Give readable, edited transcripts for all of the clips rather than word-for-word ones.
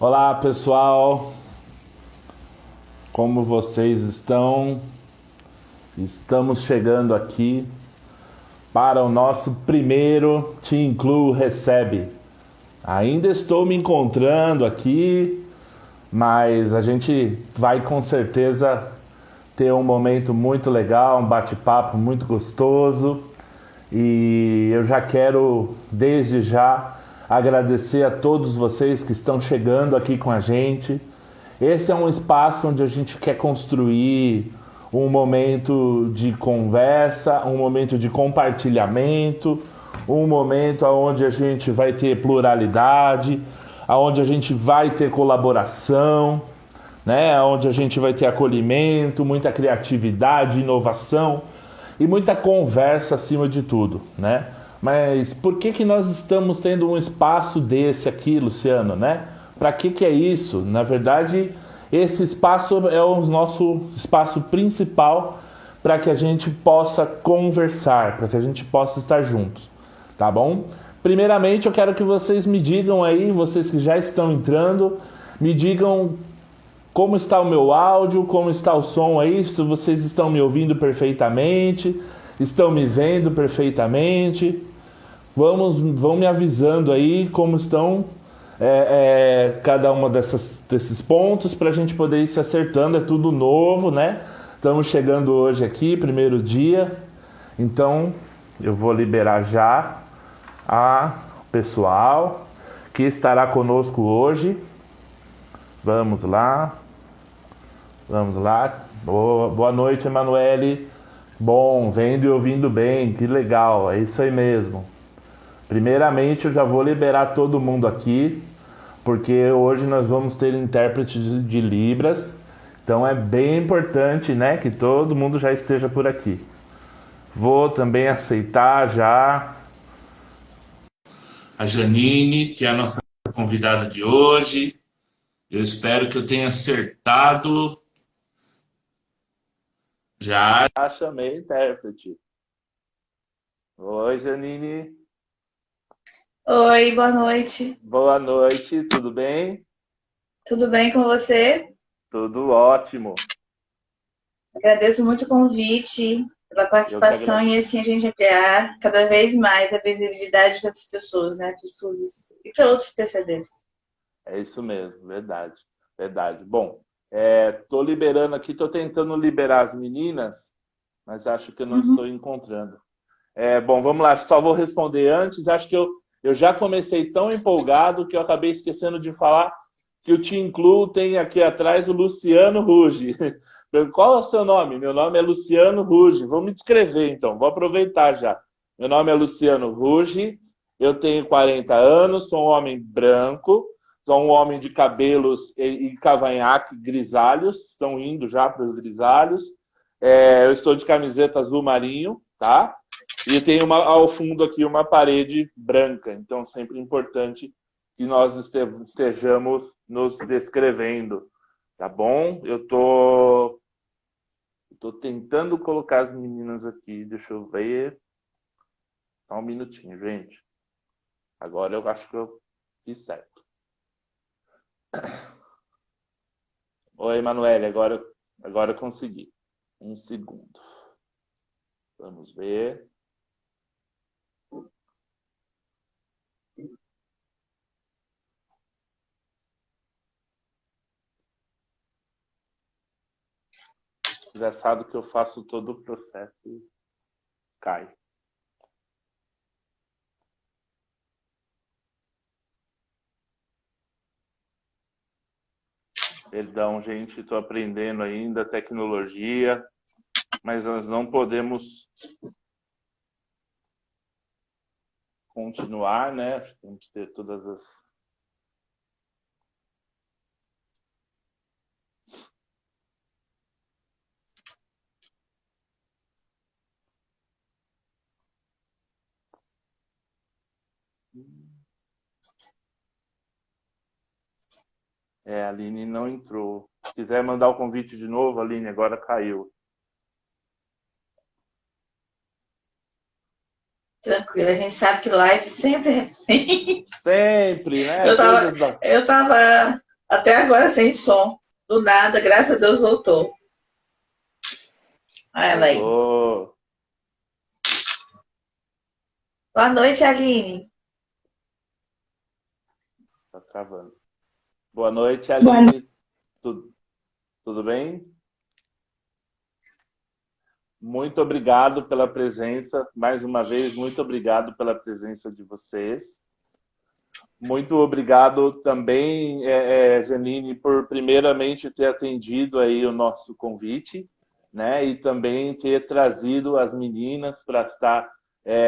Olá, pessoal. Como vocês estão? Estamos chegando aqui para o nosso primeiro Te Incluo Recebe. Ainda estou me encontrando aqui, mas a gente vai com certeza ter um momento muito legal, um bate-papo muito gostoso. E eu já quero, desde já, agradecer a todos vocês que estão chegando aqui com a gente. Esse é um espaço onde a gente quer construir um momento de conversa, um momento de compartilhamento, um momento onde a gente vai ter pluralidade, onde a gente vai ter colaboração, né? Onde a gente vai ter acolhimento, muita criatividade, inovação e muita conversa acima de tudo, né? Mas por que nós estamos tendo um espaço desse aqui, Luciano, né? Para que é isso? Na verdade, esse espaço é o nosso espaço principal para que a gente possa conversar, para que a gente possa estar juntos, tá bom? Primeiramente, eu quero que vocês me digam aí, vocês que já estão entrando, me digam como está o meu áudio, como está o som aí, se vocês estão me ouvindo perfeitamente, estão me vendo perfeitamente. Vão me avisando aí como estão cada uma desses pontos para a gente poder ir se acertando. É tudo novo, né? Estamos chegando hoje aqui, primeiro dia. Então, eu vou liberar já a pessoal que estará conosco hoje. Vamos lá. Vamos lá. Boa noite, Emanuele. Bom, vendo e ouvindo bem, que legal, é isso aí mesmo. Primeiramente, eu já vou liberar todo mundo aqui, porque hoje nós vamos ter intérprete de Libras. Então é bem importante, né, que todo mundo já esteja por aqui. Vou também aceitar já a Janine, que é a nossa convidada de hoje. Eu espero que eu tenha acertado. Já chamei intérprete. Oi, Janine. Oi, boa noite. Boa noite, tudo bem? Tudo bem com você? Tudo ótimo. Agradeço muito o convite, pela Eu que participação e agradeço. assim a gente ampliar cada vez mais a visibilidade para as pessoas, né, para os surdos e para outros PCDs. É isso mesmo, verdade, verdade. Bom, tô liberando aqui, tô tentando liberar as meninas, mas acho que eu não estou Uhum. encontrando. Bom, vamos lá, só vou responder antes. Acho que eu já comecei tão empolgado que eu acabei esquecendo de falar que o Te Incluo tem aqui atrás o Luciano Ruge. Qual é o seu nome? Meu nome é Luciano Ruge. Vou me descrever então, vou aproveitar já. Meu nome é Luciano Ruge, eu tenho 40 anos, sou um homem branco, sou um homem de cabelos e cavanhaque grisalhos, estão indo já para os grisalhos. Eu estou de camiseta azul marinho, tá? E tem ao fundo aqui uma parede branca, então sempre importante que nós estejamos nos descrevendo, tá bom? Eu tô tentando colocar as meninas aqui, deixa eu ver. Só um minutinho, gente. Agora eu acho que eu fiz certo. Oi, Emanuele, agora eu consegui. Um segundo. Vamos ver. Engraçado que eu faço todo o processo e cai. Perdão, gente, estou aprendendo ainda tecnologia, mas nós não podemos continuar, né? Temos que ter todas as. A Aline não entrou. Se quiser mandar o convite de novo, Aline, agora caiu. Tranquilo, a gente sabe que live sempre é assim. Sempre, né? Eu tava, Coisas da. eu tava Até agora sem som. Do nada, graças a Deus voltou. Olha ela aí. Voltou. Boa noite, Aline. Tá travando. Boa noite, Boa noite. Aline. Tudo bem? Muito obrigado pela presença. Mais uma vez, muito obrigado pela presença de vocês. Muito obrigado também, Janine, por primeiramente ter atendido aí o nosso convite, né? E também ter trazido as meninas para estar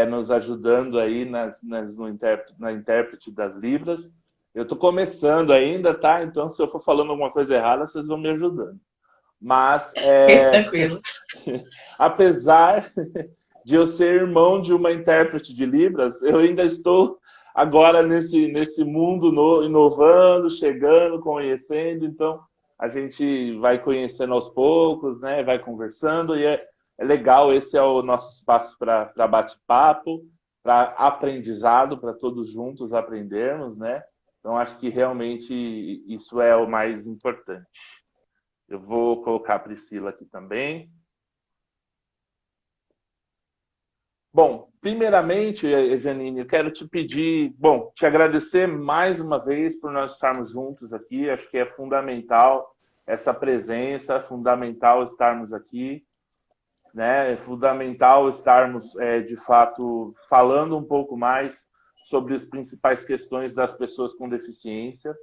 nos ajudando aí na intérprete das Libras. Eu estou começando ainda, tá? Então, se eu for falando alguma coisa errada, vocês vão me ajudando. Mas, Tranquilo. apesar de eu ser irmão de uma intérprete de Libras, eu ainda estou agora nesse mundo inovando, chegando, conhecendo. Então, a gente vai conhecendo aos poucos, né? Vai conversando e é legal. Esse é o nosso espaço para bate-papo, para aprendizado, para todos juntos aprendermos, né? Então, acho que realmente isso é o mais importante. Eu vou colocar a Priscila aqui também. Bom, primeiramente, Janine, eu quero te pedir, te agradecer mais uma vez por nós estarmos juntos aqui. Acho que é fundamental essa presença, é fundamental estarmos aqui, né? É fundamental estarmos, de fato, falando um pouco mais sobre as principais questões das pessoas com deficiência.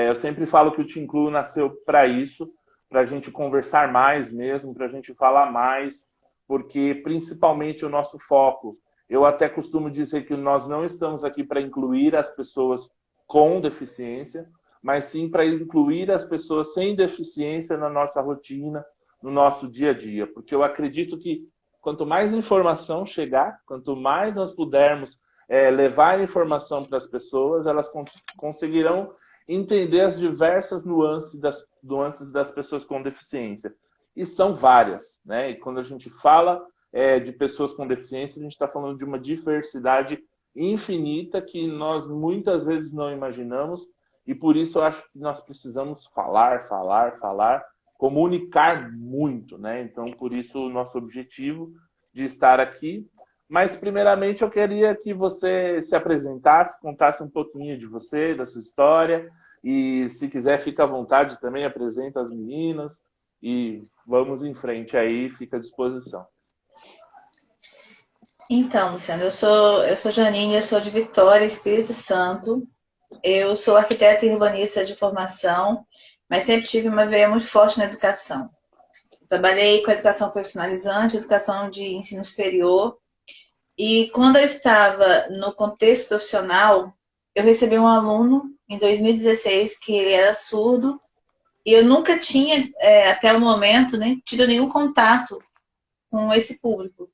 Eu sempre falo que o Te Incluo nasceu para isso, para a gente conversar mais mesmo, para a gente falar mais, porque principalmente o nosso foco, eu até costumo dizer que nós não estamos aqui para incluir as pessoas com deficiência, mas sim para incluir as pessoas sem deficiência na nossa rotina, no nosso dia a dia, porque eu acredito que quanto mais informação chegar, quanto mais nós pudermos levar informação para as pessoas, elas conseguirão entender as diversas nuances das pessoas com deficiência. E são várias, né? E quando a gente fala de pessoas com deficiência, a gente está falando de uma diversidade infinita que nós muitas vezes não imaginamos, e por isso eu acho que nós precisamos falar, comunicar muito, né? Então, por isso o nosso objetivo de estar aqui. Mas, primeiramente, eu queria que você se apresentasse, contasse um pouquinho de você, da sua história, e se quiser, fica à vontade também, apresenta as meninas, e vamos em frente aí, fica à disposição. Então, Luciano, eu sou Janine, eu sou de Vitória, Espírito Santo. Eu sou arquiteta e urbanista de formação, mas sempre tive uma veia muito forte na educação. Trabalhei com educação profissionalizante, educação de ensino superior, e quando eu estava no contexto profissional, eu recebi um aluno em 2016 que ele era surdo, e eu nunca tinha, até o momento, né, tido nenhum contato com esse público.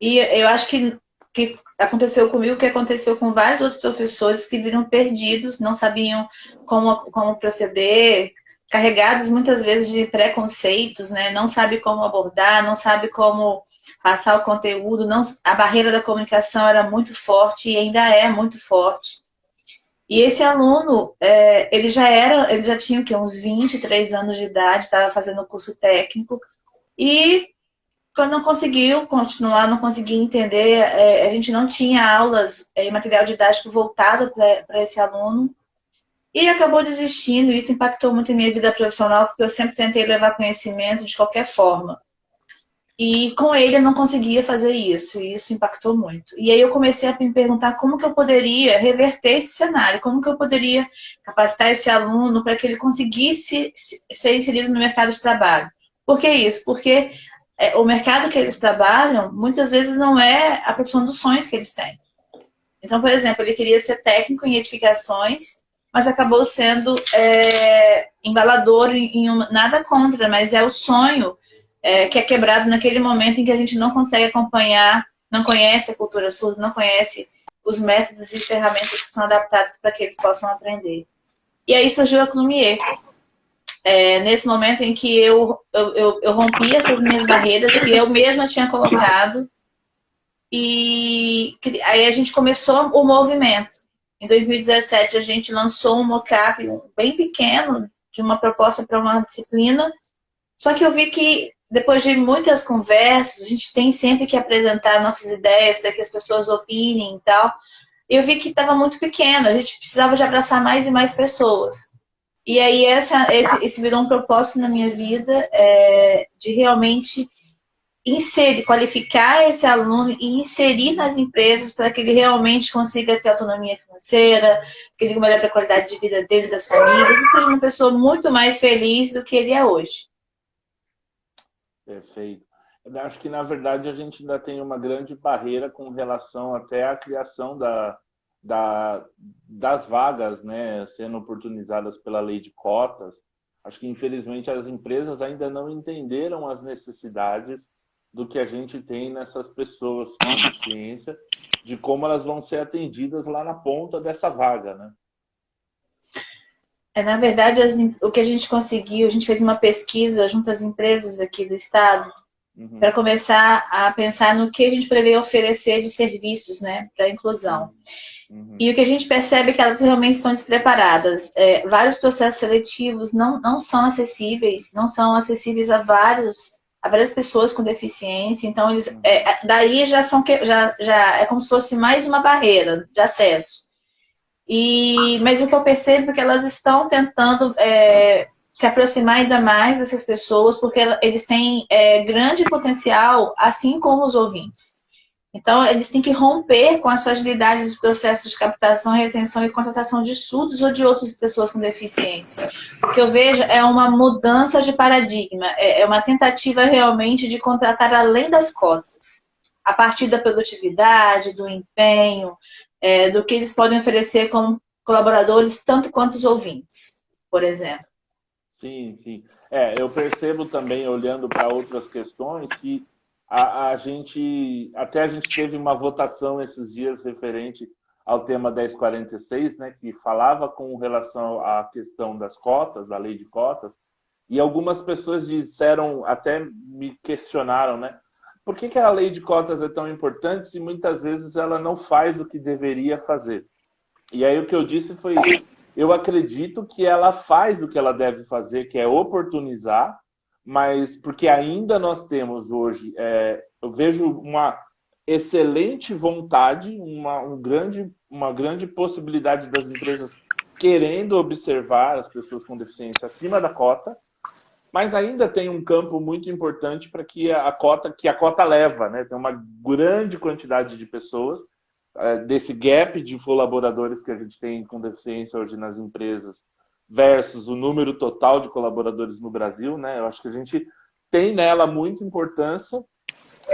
E eu acho que aconteceu comigo o que aconteceu com vários outros professores que viram perdidos, não sabiam como proceder, carregados muitas vezes de preconceitos, né? Não sabe como abordar, não sabe como passar o conteúdo, a barreira da comunicação era muito forte e ainda é muito forte. E esse aluno, ele já tinha o quê? Uns 23 anos de idade, estava fazendo o curso técnico, e quando não conseguiu continuar, não conseguia entender, a gente não tinha aulas e material didático voltado para esse aluno, e ele acabou desistindo, e isso impactou muito em minha vida profissional, porque eu sempre tentei levar conhecimento de qualquer forma. E com ele eu não conseguia fazer isso, e isso impactou muito. E aí eu comecei a me perguntar como que eu poderia reverter esse cenário, como que eu poderia capacitar esse aluno para que ele conseguisse ser inserido no mercado de trabalho. Por que isso? Porque o mercado que eles trabalham, muitas vezes não é a profissão dos sonhos que eles têm. Então, por exemplo, ele queria ser técnico em edificações, mas acabou sendo embalador nada contra, mas é o sonho que é quebrado naquele momento em que a gente não consegue acompanhar, não conhece a cultura surda, não conhece os métodos e ferramentas que são adaptados para que eles possam aprender. E aí surgiu a Clumier. Nesse momento em que eu rompi essas minhas barreiras que eu mesma tinha colocado, e aí a gente começou o movimento. Em 2017, a gente lançou um mockup bem pequeno de uma proposta para uma disciplina. Só que eu vi que, depois de muitas conversas, a gente tem sempre que apresentar nossas ideias para que as pessoas opinem e tal. Eu vi que estava muito pequeno, a gente precisava de abraçar mais e mais pessoas. E aí esse virou um propósito na minha vida, de realmente qualificar esse aluno e inserir nas empresas para que ele realmente consiga ter autonomia financeira, que ele melhore a qualidade de vida dele, das famílias, e seja uma pessoa muito mais feliz do que ele é hoje. Perfeito. Eu acho que, na verdade, a gente ainda tem uma grande barreira com relação até à criação das vagas, né, sendo oportunizadas pela lei de cotas. Acho que, infelizmente, as empresas ainda não entenderam as necessidades do que a gente tem nessas pessoas com deficiência, de como elas vão ser atendidas lá na ponta dessa vaga, né? Na verdade, o que a gente conseguiu, a gente fez uma pesquisa junto às empresas aqui do estado, para começar a pensar no que a gente poderia oferecer de serviços, né, para a inclusão. E o que a gente percebe é que elas realmente estão despreparadas. Vários processos seletivos não são acessíveis a várias pessoas com deficiência. Então, daí já é como se fosse mais uma barreira de acesso. Mas o que eu percebo é que elas estão tentando se aproximar ainda mais dessas pessoas, porque eles têm grande potencial, assim como os ouvintes. Então, eles têm que romper com as fragilidades dos processos de captação, retenção e contratação de surdos ou de outras pessoas com deficiência. O que eu vejo é uma mudança de paradigma, é uma tentativa realmente de contratar além das cotas, a partir da produtividade, do empenho, do que eles podem oferecer como colaboradores, tanto quanto os ouvintes, por exemplo. Sim, sim. Eu percebo também, olhando para outras questões, que a gente teve uma votação esses dias referente ao tema 1046, né, que falava com relação à questão das cotas, da lei de cotas, e algumas pessoas disseram, até me questionaram, né, por que a lei de cotas é tão importante se muitas vezes ela não faz o que deveria fazer? E aí o que eu disse foi, eu acredito que ela faz o que ela deve fazer, que é oportunizar, mas porque ainda nós temos hoje, eu vejo uma excelente vontade, uma grande possibilidade das empresas querendo observar as pessoas com deficiência acima da cota, mas ainda tem um campo muito importante para que a cota leva, né? Tem uma grande quantidade de pessoas, desse gap de colaboradores que a gente tem com deficiência hoje nas empresas, versus o número total de colaboradores no Brasil, né? Eu acho que a gente tem nela muita importância,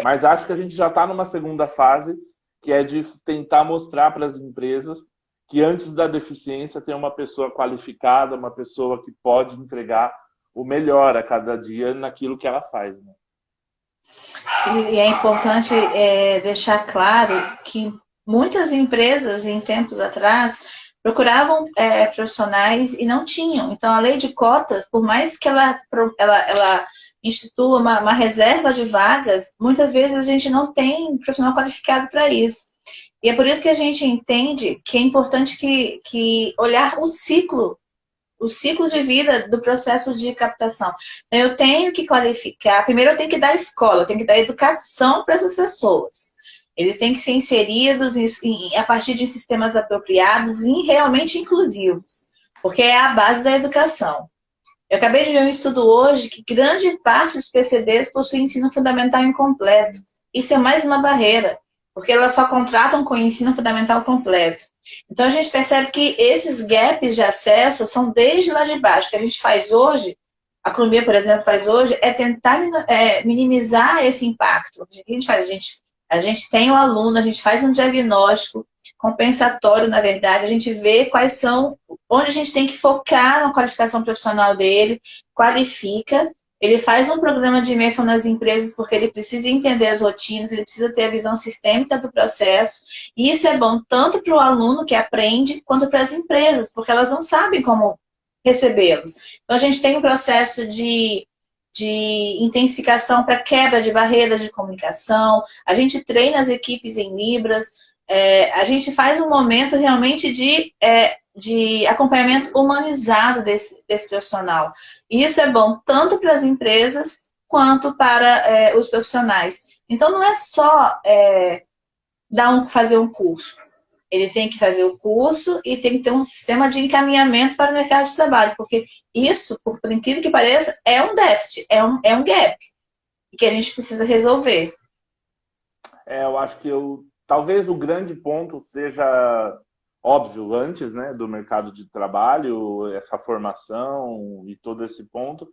mas acho que a gente já está numa segunda fase, que é de tentar mostrar para as empresas que antes da deficiência tem uma pessoa qualificada, uma pessoa que pode entregar o melhor a cada dia naquilo que ela faz, né? E é importante deixar claro que muitas empresas, em tempos atrás, procuravam profissionais e não tinham. Então, a lei de cotas, por mais que ela institua uma reserva de vagas, muitas vezes a gente não tem profissional qualificado para isso. E é por isso que a gente entende que é importante que olhar o ciclo de vida do processo de captação. Eu tenho que qualificar, primeiro eu tenho que dar escola, eu tenho que dar educação para essas pessoas. Eles têm que ser inseridos a partir de sistemas apropriados e realmente inclusivos, porque é a base da educação. Eu acabei de ver um estudo hoje que grande parte dos PCDs possui ensino fundamental incompleto. Isso é mais uma barreira, porque elas só contratam com ensino fundamental completo. Então a gente percebe que esses gaps de acesso são desde lá de baixo. O que a gente faz hoje, a Columbia, por exemplo, faz hoje, é tentar minimizar esse impacto. O que a gente faz? A gente tem o aluno, a gente faz um diagnóstico compensatório, na verdade, a gente vê onde a gente tem que focar na qualificação profissional dele, qualifica, ele faz um programa de imersão nas empresas porque ele precisa entender as rotinas, ele precisa ter a visão sistêmica do processo, e isso é bom tanto para o aluno que aprende, quanto para as empresas, porque elas não sabem como recebê-los. Então, a gente tem um processo de intensificação para quebra de barreiras de comunicação, a gente treina as equipes em Libras, A gente faz um momento realmente de acompanhamento humanizado desse profissional. E isso é bom tanto para as empresas quanto para os profissionais. Então, não é só fazer um curso. Ele tem que fazer o curso e tem que ter um sistema de encaminhamento para o mercado de trabalho, porque isso, por incrível que pareça, é um déficit, é um gap que a gente precisa resolver. Eu acho que talvez o grande ponto seja óbvio antes, né, do mercado de trabalho, essa formação e todo esse ponto.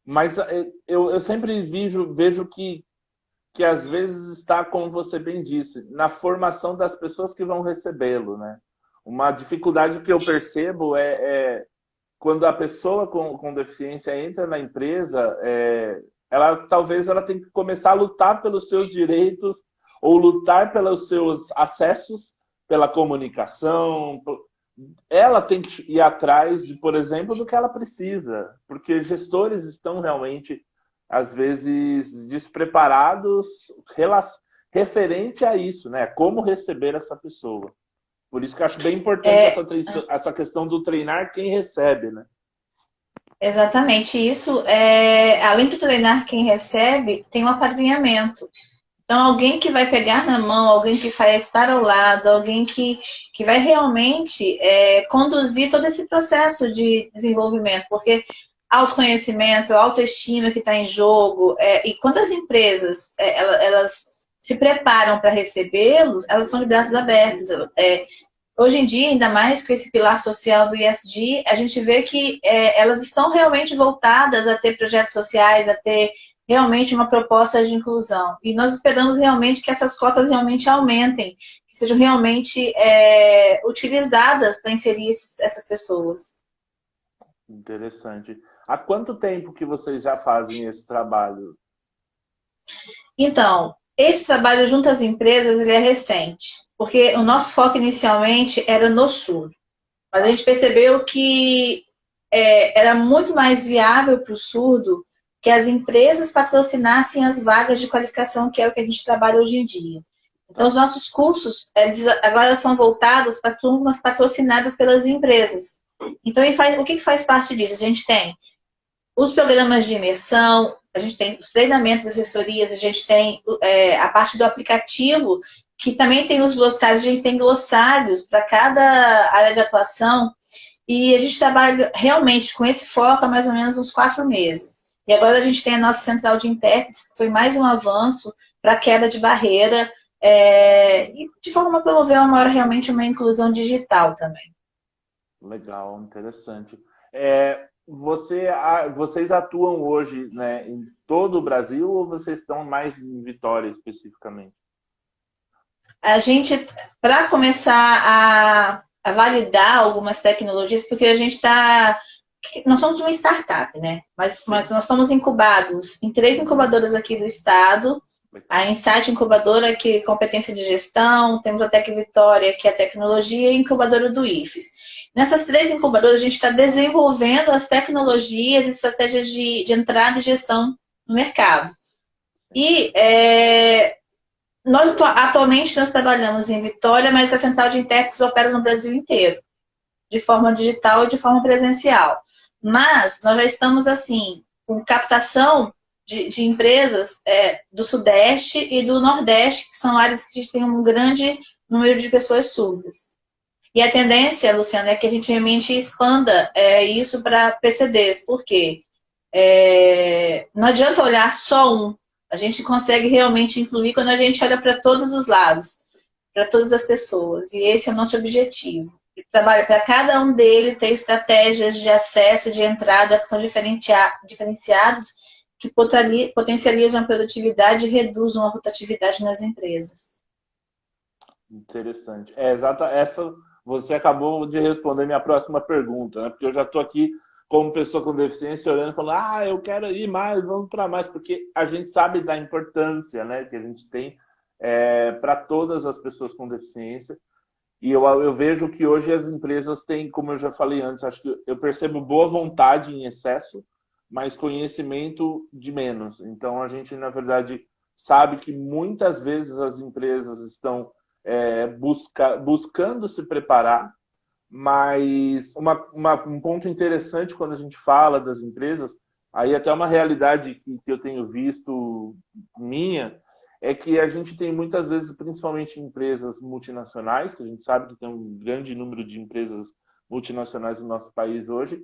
Mas eu sempre vejo que às vezes está, como você bem disse, na formação das pessoas que vão recebê-lo, né? Uma dificuldade que eu percebo é quando a pessoa com deficiência entra na empresa, talvez ela tenha que começar a lutar pelos seus direitos ou lutar pelos seus acessos, pela comunicação. Ela tem que ir atrás, por exemplo, do que ela precisa, porque gestores estão realmente, às vezes, despreparados referente a isso, né? Como receber essa pessoa. Por isso que eu acho bem importante essa questão do treinar quem recebe, né? Exatamente. Isso, além de treinar quem recebe, tem um apadrinhamento. Então, alguém que vai pegar na mão, alguém que vai estar ao lado, alguém que vai realmente conduzir todo esse processo de desenvolvimento, porque autoconhecimento, autoestima que está em jogo, e quando as empresas elas se preparam para recebê-los, elas são de braços abertos. Hoje em dia, ainda mais com esse pilar social do ESG, a gente vê que elas estão realmente voltadas a ter projetos sociais, a ter realmente uma proposta de inclusão. E nós esperamos realmente que essas cotas realmente aumentem, que sejam realmente utilizadas para inserir essas pessoas. Interessante. Há quanto tempo que vocês já fazem esse trabalho? Então, esse trabalho junto às empresas ele é recente, porque o nosso foco inicialmente era no Sul. Mas a gente percebeu que era muito mais viável para o surdo que as empresas patrocinassem as vagas de qualificação, que é o que a gente trabalha hoje em dia. Então, os nossos cursos agora são voltados para turmas patrocinadas pelas empresas. Então, o que faz parte disso? A gente tem os programas de imersão, a gente tem os treinamentos, as assessorias, a gente tem a parte do aplicativo, que também tem os glossários, a gente tem glossários para cada área de atuação, e a gente trabalha realmente com esse foco há mais ou menos uns 4 meses. E agora a gente tem a nossa central de intérpretes, que foi mais um avanço para a queda de barreira, e de forma a promover realmente uma inclusão digital também. Legal, interessante. Vocês atuam hoje, né, em todo o Brasil ou vocês estão mais em Vitória especificamente? A gente, para começar a validar algumas tecnologias, porque a gente está... Nós somos uma startup, né? Mas nós estamos incubados em 3 incubadoras aqui do estado. A Insight Incubadora, que é competência de gestão, temos a Tec Vitória, que é tecnologia, e a incubadora do IFES. Nessas 3 incubadoras, a gente está desenvolvendo as tecnologias e estratégias de entrada e gestão no mercado. E atualmente nós trabalhamos em Vitória, mas a central de intérpretes opera no Brasil inteiro, de forma digital e de forma presencial. Mas nós já estamos, assim, com captação de empresas do Sudeste e do Nordeste, que são áreas que a gente tem um grande número de pessoas surdas. E a tendência, Luciana, é que a gente realmente expanda isso para PCDs. Por quê? Não adianta olhar só um. A gente consegue realmente incluir quando a gente olha para todos os lados, para todas as pessoas. E esse é o nosso objetivo. Trabalha para cada um deles ter estratégias de acesso, de entrada que são diferenciadas, que potencializam a produtividade e reduzam a rotatividade nas empresas. Interessante. Você acabou de responder minha próxima pergunta, né? Porque eu já estou aqui como pessoa com deficiência olhando e falando, eu quero ir mais, vamos para mais, porque a gente sabe da importância, né, que a gente tem para todas as pessoas com deficiência. E eu vejo que hoje as empresas têm, como eu já falei antes, acho que eu percebo boa vontade em excesso, mas conhecimento de menos. Então, a gente, na verdade, sabe que muitas vezes as empresas estão buscando se preparar, mas um ponto interessante quando a gente fala das empresas, aí até uma realidade que eu tenho visto minha, é que a gente tem muitas vezes, principalmente empresas multinacionais, que a gente sabe que tem um grande número de empresas multinacionais no nosso país hoje,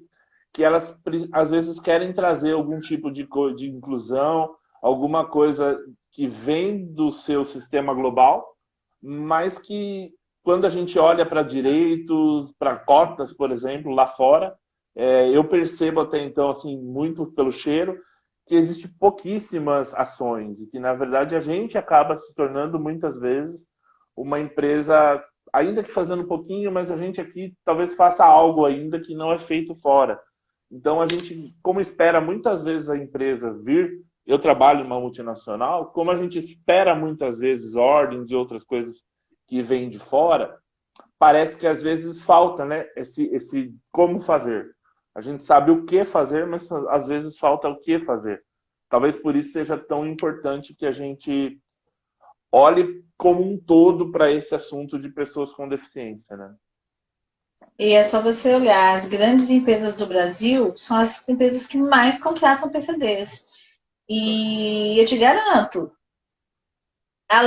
que elas às vezes querem trazer algum tipo de inclusão, alguma coisa que vem do seu sistema global, mas que quando a gente olha para direitos, para cotas, por exemplo, lá fora, eu percebo até então, assim, muito pelo cheiro, que existe pouquíssimas ações e que, na verdade, a gente acaba se tornando, muitas vezes, uma empresa, ainda que fazendo um pouquinho, mas a gente aqui talvez faça algo ainda que não é feito fora. Então, a gente, como espera muitas vezes a empresa vir, eu trabalho em uma multinacional, como a gente espera muitas vezes ordens e outras coisas que vêm de fora, parece que às vezes falta, né, esse como fazer. A gente sabe o que fazer, mas às vezes falta o que fazer. Talvez por isso seja tão importante que a gente olhe como um todo para esse assunto de pessoas com deficiência, né? E é só você olhar, as grandes empresas do Brasil são as empresas que mais contratam PCDs. E eu te garanto,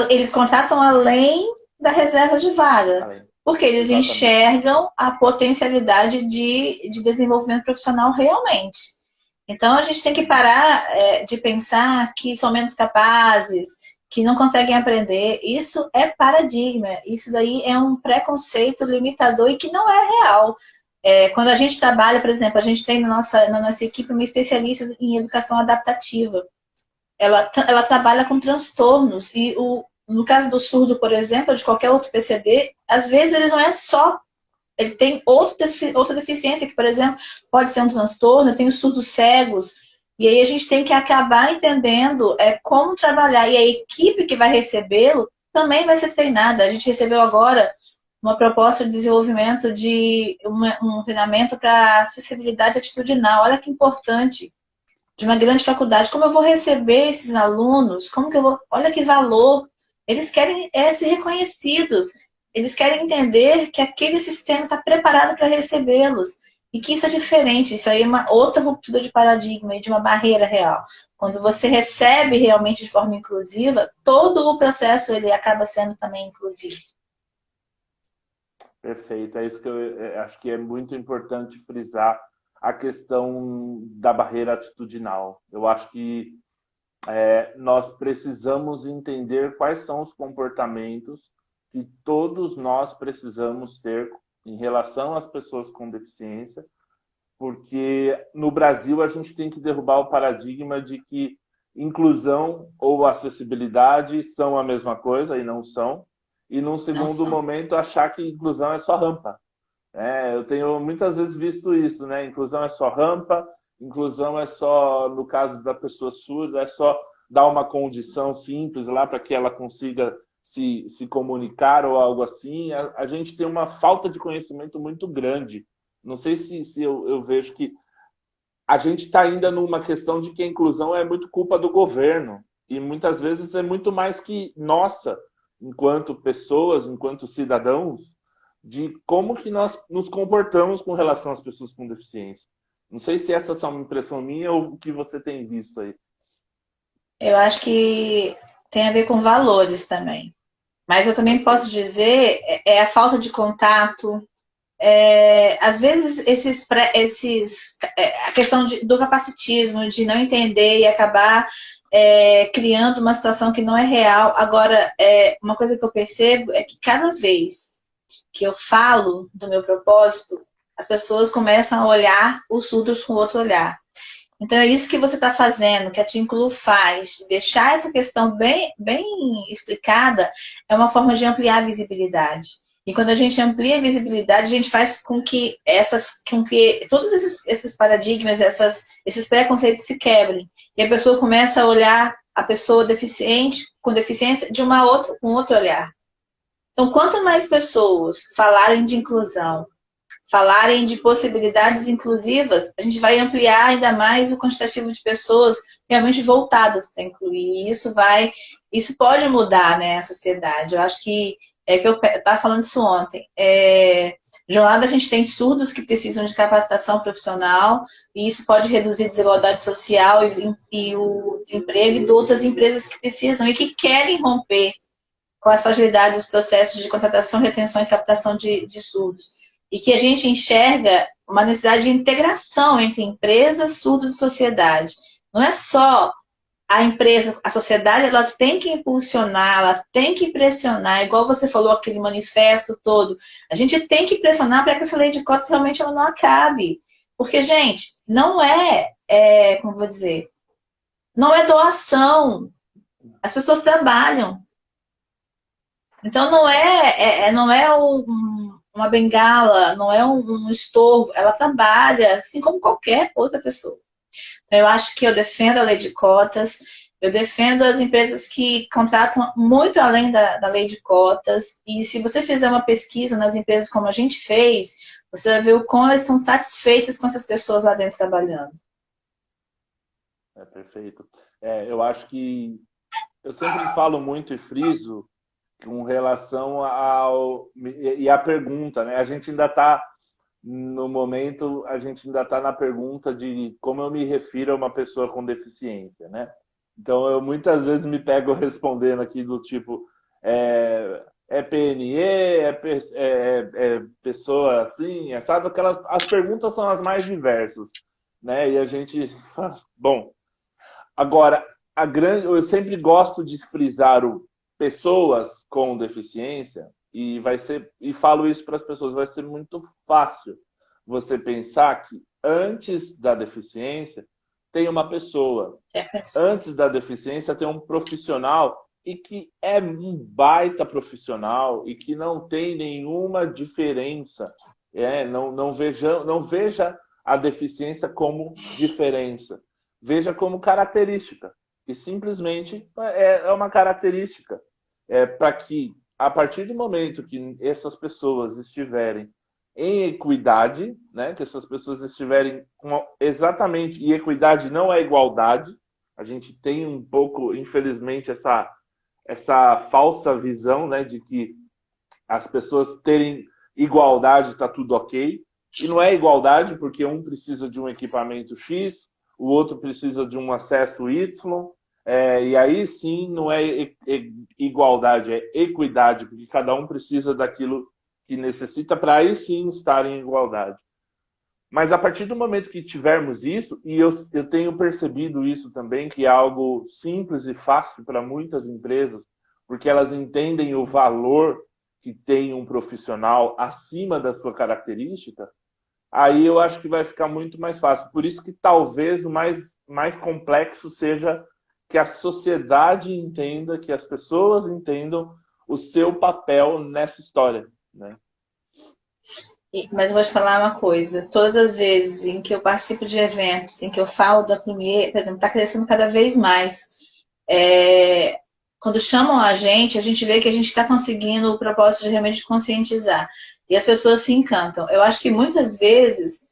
eles contratam além da reserva de vaga, porque eles Exatamente. enxergam a potencialidade de desenvolvimento profissional realmente. Então, a gente tem que parar de pensar que são menos capazes, que não conseguem aprender. Isso é paradigma. Isso daí é um preconceito limitador e que não é real. Quando a gente trabalha, por exemplo, a gente tem na nossa equipe uma especialista em educação adaptativa. Ela trabalha com transtornos e no caso do surdo, por exemplo, ou de qualquer outro PCD, às vezes ele não é só, ele tem outra deficiência, que, por exemplo, pode ser um transtorno, tem os surdos cegos, e aí a gente tem que acabar entendendo como trabalhar, e a equipe que vai recebê-lo também vai ser treinada. A gente recebeu agora uma proposta de desenvolvimento de um treinamento para acessibilidade atitudinal. Olha que importante, de uma grande faculdade. Como eu vou receber esses alunos? Como que eu vou? Olha que valor. Eles querem ser reconhecidos. Eles querem entender que aquele sistema está preparado para recebê-los. E que isso é diferente. Isso aí é uma outra ruptura de paradigma e de uma barreira real. Quando você recebe realmente de forma inclusiva, todo o processo ele acaba sendo também inclusivo. Perfeito. É isso que eu acho que é muito importante frisar, a questão da barreira atitudinal. Eu acho que nós precisamos entender quais são os comportamentos que todos nós precisamos ter em relação às pessoas com deficiência, porque no Brasil a gente tem que derrubar o paradigma de que inclusão ou acessibilidade são a mesma coisa, e não são, e num segundo momento achar que inclusão é só rampa. Eu tenho muitas vezes visto isso, né? Inclusão é só rampa, inclusão é só, no caso da pessoa surda, é só dar uma condição simples lá para que ela consiga se comunicar ou algo assim. A gente tem uma falta de conhecimento muito grande. Não sei se eu vejo que a gente está ainda numa questão de que a inclusão é muito culpa do governo. E muitas vezes é muito mais que nossa, enquanto pessoas, enquanto cidadãos, de como que nós nos comportamos com relação às pessoas com deficiência. Não sei se essa é só uma impressão minha ou o que você tem visto aí. Eu acho que tem a ver com valores também. Mas eu também posso dizer, a falta de contato, às vezes a questão do capacitismo, de não entender e acabar criando uma situação que não é real. Agora, uma coisa que eu percebo é que cada vez que eu falo do meu propósito, as pessoas começam a olhar os surdos com outro olhar. Então, é isso que você está fazendo, que a Te Incluo faz, deixar essa questão bem, bem explicada, é uma forma de ampliar a visibilidade. E quando a gente amplia a visibilidade, a gente faz com que todos esses paradigmas, esses preconceitos se quebrem. E a pessoa começa a olhar a pessoa deficiente, com deficiência, de um outro olhar. Então, quanto mais pessoas falarem de inclusão, falarem de possibilidades inclusivas, a gente vai ampliar ainda mais o quantitativo de pessoas realmente voltadas para incluir. E isso pode mudar, né, a sociedade. Eu acho que que eu estava falando isso ontem. De um lado, a gente tem surdos que precisam de capacitação profissional, e isso pode reduzir a desigualdade social e o desemprego, e de outras empresas que precisam e que querem romper com as fragilidades dos processos de contratação, retenção e captação de surdos. E que a gente enxerga uma necessidade de integração entre empresas, surdos e sociedade. Não é só a empresa, a sociedade, ela tem que impulsionar, ela tem que pressionar, igual você falou aquele manifesto todo. A gente tem que pressionar para que essa lei de cotas realmente ela não acabe. Porque, gente, não como vou dizer, não é doação. As pessoas trabalham. Então não é uma bengala, não é um estorvo, ela trabalha, assim como qualquer outra pessoa. Então, eu acho que eu defendo a lei de cotas, eu defendo as empresas que contratam muito além da lei de cotas, e se você fizer uma pesquisa nas empresas como a gente fez, você vai ver o quão elas estão satisfeitas com essas pessoas lá dentro trabalhando. Perfeito. Eu acho que eu sempre falo muito e friso com relação à pergunta, né? A gente ainda está no momento, a gente ainda está na pergunta de como eu me refiro a uma pessoa com deficiência, né? Então, eu muitas vezes me pego respondendo aqui do tipo, PNE, pessoa assim, sabe? As perguntas são as mais diversas, né? E a gente fala, bom, agora, eu sempre gosto de frisar o pessoas com deficiência, e falo isso para as pessoas, vai ser muito fácil você pensar que antes da deficiência tem uma pessoa, antes da deficiência tem um profissional, e que é um baita profissional e que não tem nenhuma diferença. Não veja a deficiência como diferença, veja como característica. E simplesmente é uma característica. Para que, a partir do momento que essas pessoas estiverem em equidade, né, que essas pessoas estiverem exatamente, e equidade não é igualdade, a gente tem um pouco, infelizmente, essa falsa visão, né, de que as pessoas terem igualdade está tudo ok, e não é igualdade porque um precisa de um equipamento X, o outro precisa de um acesso Y, e aí sim não é igualdade, é equidade, porque cada um precisa daquilo que necessita para aí sim estar em igualdade. Mas a partir do momento que tivermos isso, e eu tenho percebido isso também, que é algo simples e fácil para muitas empresas, porque elas entendem o valor que tem um profissional acima da sua característica, aí eu acho que vai ficar muito mais fácil. Por isso que talvez o mais complexo seja que a sociedade entenda, que as pessoas entendam o seu papel nessa história, né? Mas eu vou te falar uma coisa, todas as vezes em que eu participo de eventos, em que eu falo da Premier, por exemplo, está crescendo cada vez mais. Quando chamam a gente vê que a gente está conseguindo o propósito de realmente conscientizar. E as pessoas se encantam. Eu acho que muitas vezes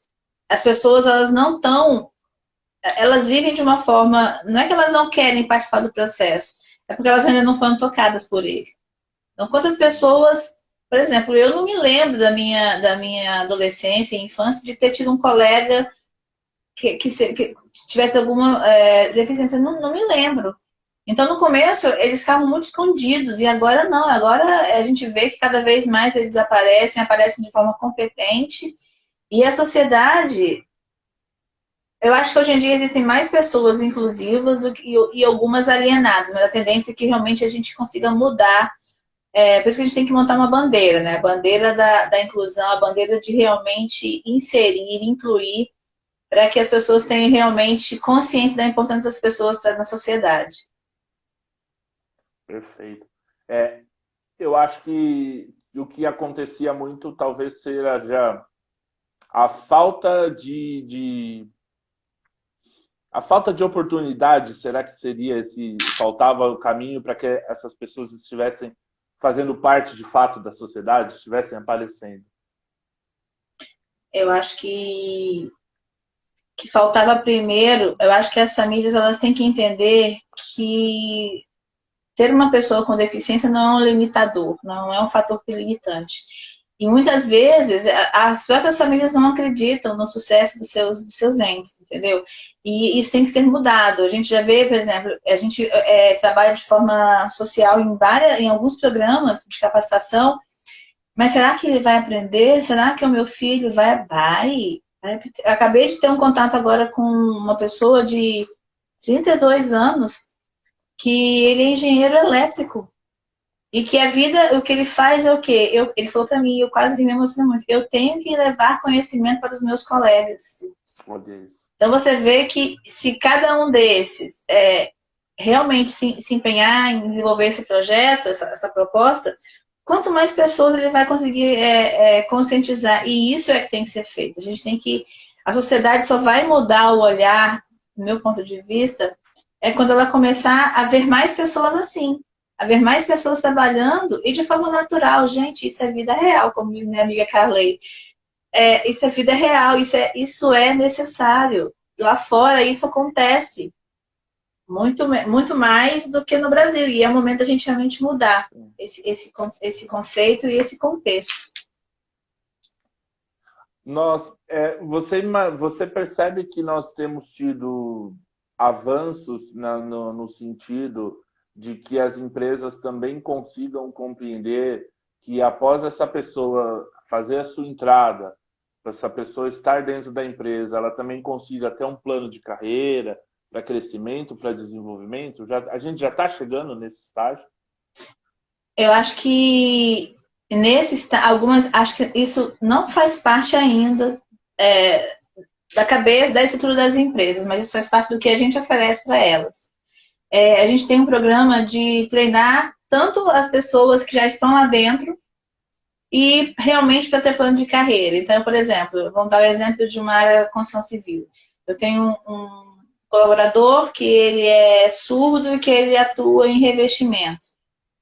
as pessoas elas não estão. Elas vivem de uma forma. Não é que elas não querem participar do processo, é porque elas ainda não foram tocadas por ele. Então, quantas pessoas. Por exemplo, eu não me lembro da minha adolescência e infância de ter tido um colega que tivesse alguma deficiência. Não me lembro. Então, no começo, eles ficavam muito escondidos, e agora não. Agora a gente vê que cada vez mais eles aparecem de forma competente, e a sociedade... Eu acho que hoje em dia existem mais pessoas inclusivas e algumas alienadas, mas a tendência é que realmente a gente consiga mudar. Por isso que a gente tem que montar uma bandeira, né? A bandeira da inclusão, a bandeira de realmente inserir, incluir, para que as pessoas tenham realmente consciência da importância das pessoas na sociedade. Perfeito. Eu acho que o que acontecia muito talvez seja já a falta a falta de oportunidade. Será que seria se faltava o caminho para que essas pessoas estivessem fazendo parte de fato da sociedade, estivessem aparecendo? Eu acho que faltava primeiro, eu acho que as famílias elas têm que entender que ter uma pessoa com deficiência não é um limitador, não é um fator limitante. E muitas vezes as próprias famílias não acreditam no sucesso dos seus entes, entendeu? E isso tem que ser mudado. A gente já vê, por exemplo, a gente trabalha de forma social em alguns programas de capacitação, mas será que ele vai aprender? Será que o meu filho vai? Acabei de ter um contato agora com uma pessoa de 32 anos, que ele é engenheiro elétrico. E que a vida, o que ele faz é o quê? Ele falou para mim, eu quase me emocionei muito, eu tenho que levar conhecimento para os meus colegas. Então você vê que se cada um desses realmente se empenhar em desenvolver esse projeto, essa proposta, quanto mais pessoas ele vai conseguir conscientizar. E isso é que tem que ser feito. A sociedade só vai mudar o olhar, do meu ponto de vista, quando ela começar a ver mais pessoas assim. Haver mais pessoas trabalhando e de forma natural. Gente, isso é vida real, como diz minha amiga Carley. Isso é vida real, isso é necessário. Lá fora isso acontece muito mais do que no Brasil. E é o momento da gente realmente mudar esse conceito e esse contexto. Você percebe que nós temos tido avanços no sentido de que as empresas também consigam compreender que após essa pessoa fazer a sua entrada, essa pessoa estar dentro da empresa, ela também consiga ter um plano de carreira, para crescimento, para desenvolvimento? A gente já está chegando nesse estágio? Eu acho que acho que isso não faz parte ainda da cabeça, da estrutura das empresas, mas isso faz parte do que a gente oferece para elas. A gente tem um programa de treinar tanto as pessoas que já estão lá dentro e realmente para ter plano de carreira. Então, por exemplo, vamos dar o exemplo de uma área de construção civil. Eu tenho um colaborador que ele é surdo e que ele atua em revestimento,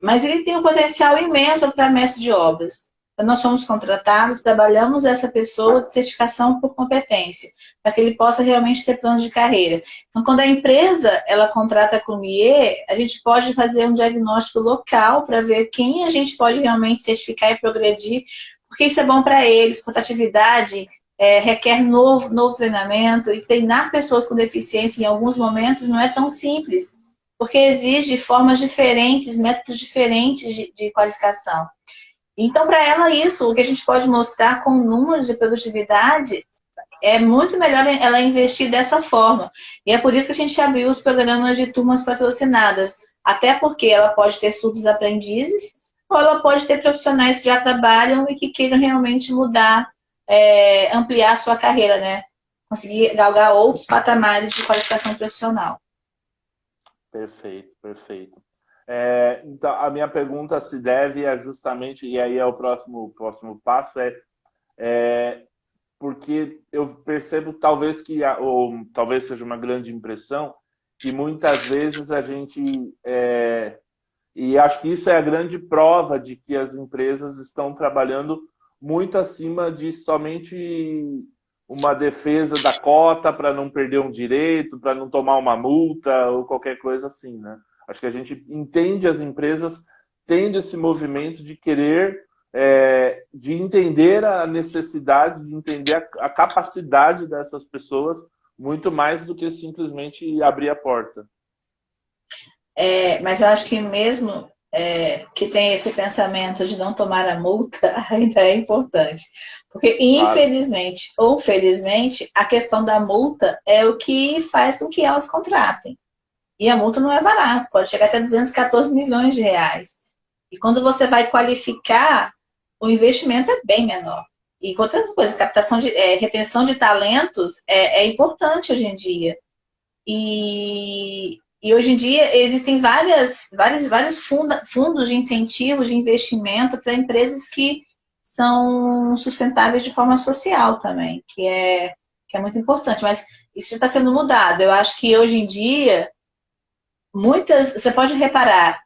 mas ele tem um potencial imenso para mestre de obras. Então, nós somos contratados, trabalhamos essa pessoa de certificação por competência, para que ele possa realmente ter plano de carreira. Então, quando a empresa ela contrata com o MIE, a gente pode fazer um diagnóstico local para ver quem a gente pode realmente certificar e progredir, porque isso é bom para eles. Rotatividade requer novo treinamento, e treinar pessoas com deficiência em alguns momentos não é tão simples, porque exige formas diferentes, métodos diferentes de qualificação. Então, para ela, o que a gente pode mostrar com números de produtividade, é muito melhor ela investir dessa forma. E é por isso que a gente abriu os programas de turmas patrocinadas. Até porque ela pode ter surdos aprendizes, ou ela pode ter profissionais que já trabalham e que queiram realmente mudar, ampliar a sua carreira, né? Conseguir galgar outros patamares de qualificação profissional. Perfeito, perfeito. Então, a minha pergunta se deve a justamente, e aí é o próximo passo, porque eu percebo talvez ou talvez seja uma grande impressão, que muitas vezes a gente, e acho que isso é a grande prova de que as empresas estão trabalhando muito acima de somente uma defesa da cota para não perder um direito, para não tomar uma multa ou qualquer coisa assim, né? Acho que a gente entende as empresas tendo esse movimento de querer, de entender a necessidade, de entender a capacidade dessas pessoas, muito mais do que simplesmente abrir a porta. Mas eu acho que mesmo que tem esse pensamento de não tomar a multa, ainda é importante. Porque, infelizmente ou felizmente, a questão da multa é o que faz com que elas contratem. E a multa não é barata, pode chegar até 214 milhões de reais. E quando você vai qualificar, o investimento é bem menor. E outra coisa, retenção de talentos é importante hoje em dia. E hoje em dia existem vários fundos de incentivo, de investimento para empresas que são sustentáveis de forma social também, que é muito importante. Mas isso está sendo mudado. Eu acho que hoje em dia, você pode reparar,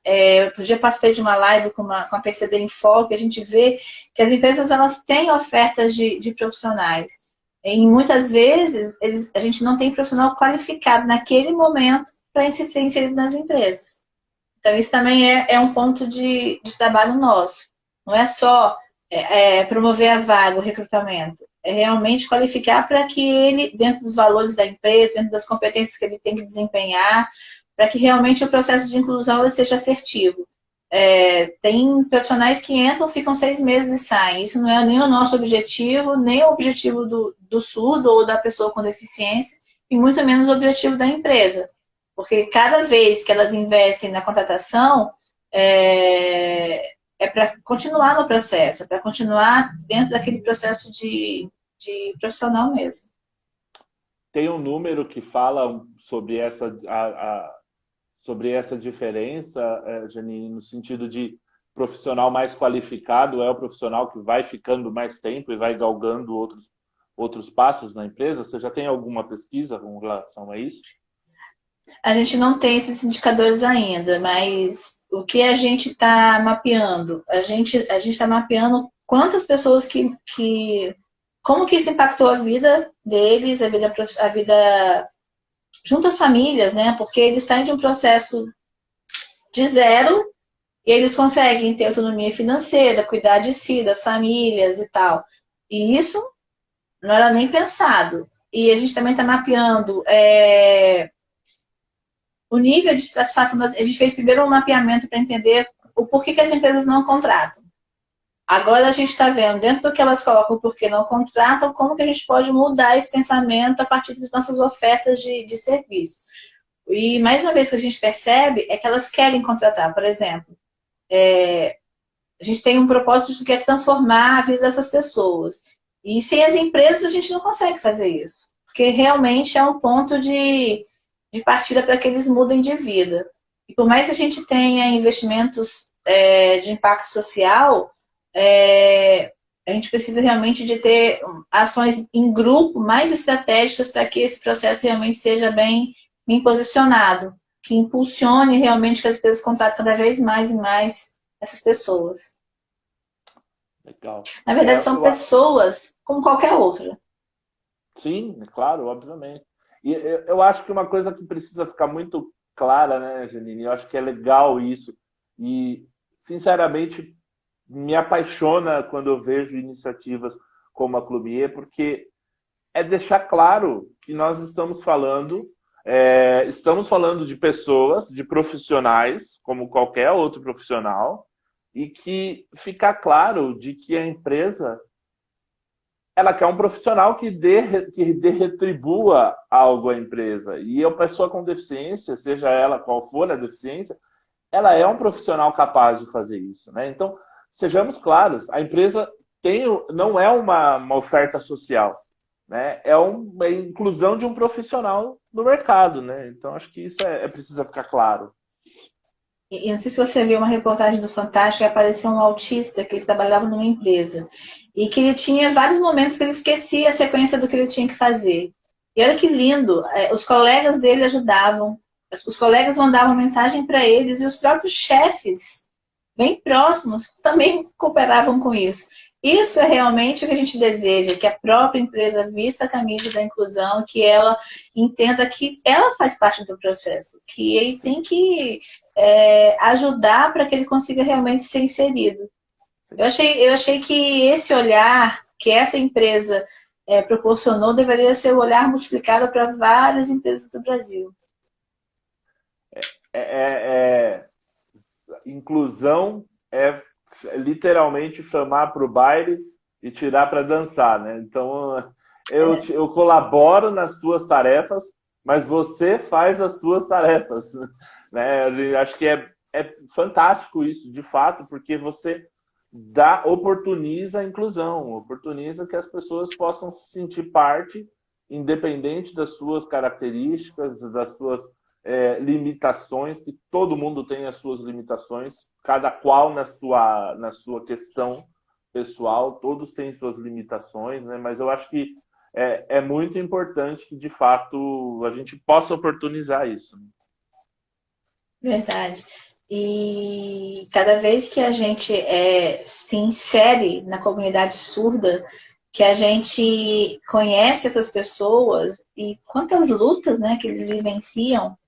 outro dia eu participei de uma live com a PCD em Foco, e a gente vê que as empresas elas têm ofertas de profissionais. E muitas vezes a gente não tem profissional qualificado naquele momento para ser inserido nas empresas. Então, isso também é um ponto de trabalho nosso. Não é só promover a vaga, o recrutamento. É realmente qualificar para que ele, dentro dos valores da empresa, dentro das competências que ele tem que desempenhar, para que realmente o processo de inclusão seja assertivo. Tem profissionais que entram, ficam 6 meses e saem. Isso não é nem o nosso objetivo, nem o objetivo do surdo ou da pessoa com deficiência, e muito menos o objetivo da empresa. Porque cada vez que elas investem na contratação, para continuar no processo, para continuar dentro daquele processo de profissional mesmo. Tem um número que fala sobre sobre essa diferença, Janine, no sentido de profissional mais qualificado é o profissional que vai ficando mais tempo e vai galgando outros passos na empresa? Você já tem alguma pesquisa com relação a isso? A gente não tem esses indicadores ainda, mas o que a gente está mapeando? A gente está mapeando quantas pessoas como que isso impactou a vida deles, a vida junto às famílias, né? Porque eles saem de um processo de zero e eles conseguem ter autonomia financeira, cuidar de si, das famílias e tal. E isso não era nem pensado. E a gente também está mapeando o nível de satisfação. A gente fez primeiro um mapeamento para entender o porquê que as empresas não contratam. Agora a gente está vendo, dentro do que elas colocam o porquê não contratam, como que a gente pode mudar esse pensamento a partir das nossas ofertas de serviço. E mais uma vez que a gente percebe é que elas querem contratar. Por exemplo, a gente tem um propósito que é transformar a vida dessas pessoas. E sem as empresas a gente não consegue fazer isso. Porque realmente é um ponto de partida para que eles mudem de vida. E por mais que a gente tenha investimentos de impacto social, a gente precisa realmente de ter ações em grupo mais estratégicas para que esse processo realmente seja bem posicionado, que impulsione realmente que as empresas contratem cada vez mais e mais essas pessoas. Legal. Na verdade, são pessoas como qualquer outra. Sim, claro, obviamente. E eu acho que uma coisa que precisa ficar muito clara, né, Janine? Eu acho que é legal isso. E, sinceramente, me apaixona quando eu vejo iniciativas como a Clumier, porque é deixar claro que nós estamos falando de pessoas, de profissionais, como qualquer outro profissional, e que ficar claro de que a empresa ela quer um profissional que retribua algo à empresa. E a pessoa com deficiência, seja ela qual for a deficiência, ela é um profissional capaz de fazer isso, né? Então, sejamos claros, a empresa não é uma oferta social, né? É uma inclusão de um profissional no mercado, né? Então, acho que isso precisa ficar claro. E não sei se você viu uma reportagem do Fantástico, que apareceu um autista que ele trabalhava numa empresa. E que ele tinha vários momentos que ele esquecia a sequência do que ele tinha que fazer. E olha que lindo, os colegas dele ajudavam, os colegas mandavam mensagem para eles e os próprios chefes, bem próximos, também cooperavam com isso. Isso é realmente o que a gente deseja, que a própria empresa vista a camisa da inclusão, que ela entenda que ela faz parte do processo, que ele tem que ajudar para que ele consiga realmente ser inserido. Eu achei que esse olhar que essa empresa proporcionou deveria ser o olhar multiplicado para várias empresas do Brasil. Inclusão é literalmente chamar para o baile e tirar para dançar, né? Então, eu colaboro nas tuas tarefas, mas você faz as tuas tarefas, né? Acho que é fantástico isso, de fato, porque você oportuniza a inclusão, oportuniza que as pessoas possam se sentir parte, independente das suas características, das suas limitações, que todo mundo tem as suas limitações, cada qual na sua questão pessoal, todos têm suas limitações, né? Mas eu acho que é muito importante que, de fato, a gente possa oportunizar isso. Verdade. E cada vez que a gente se insere na comunidade surda, que a gente conhece essas pessoas e quantas lutas, né, que eles vivenciam,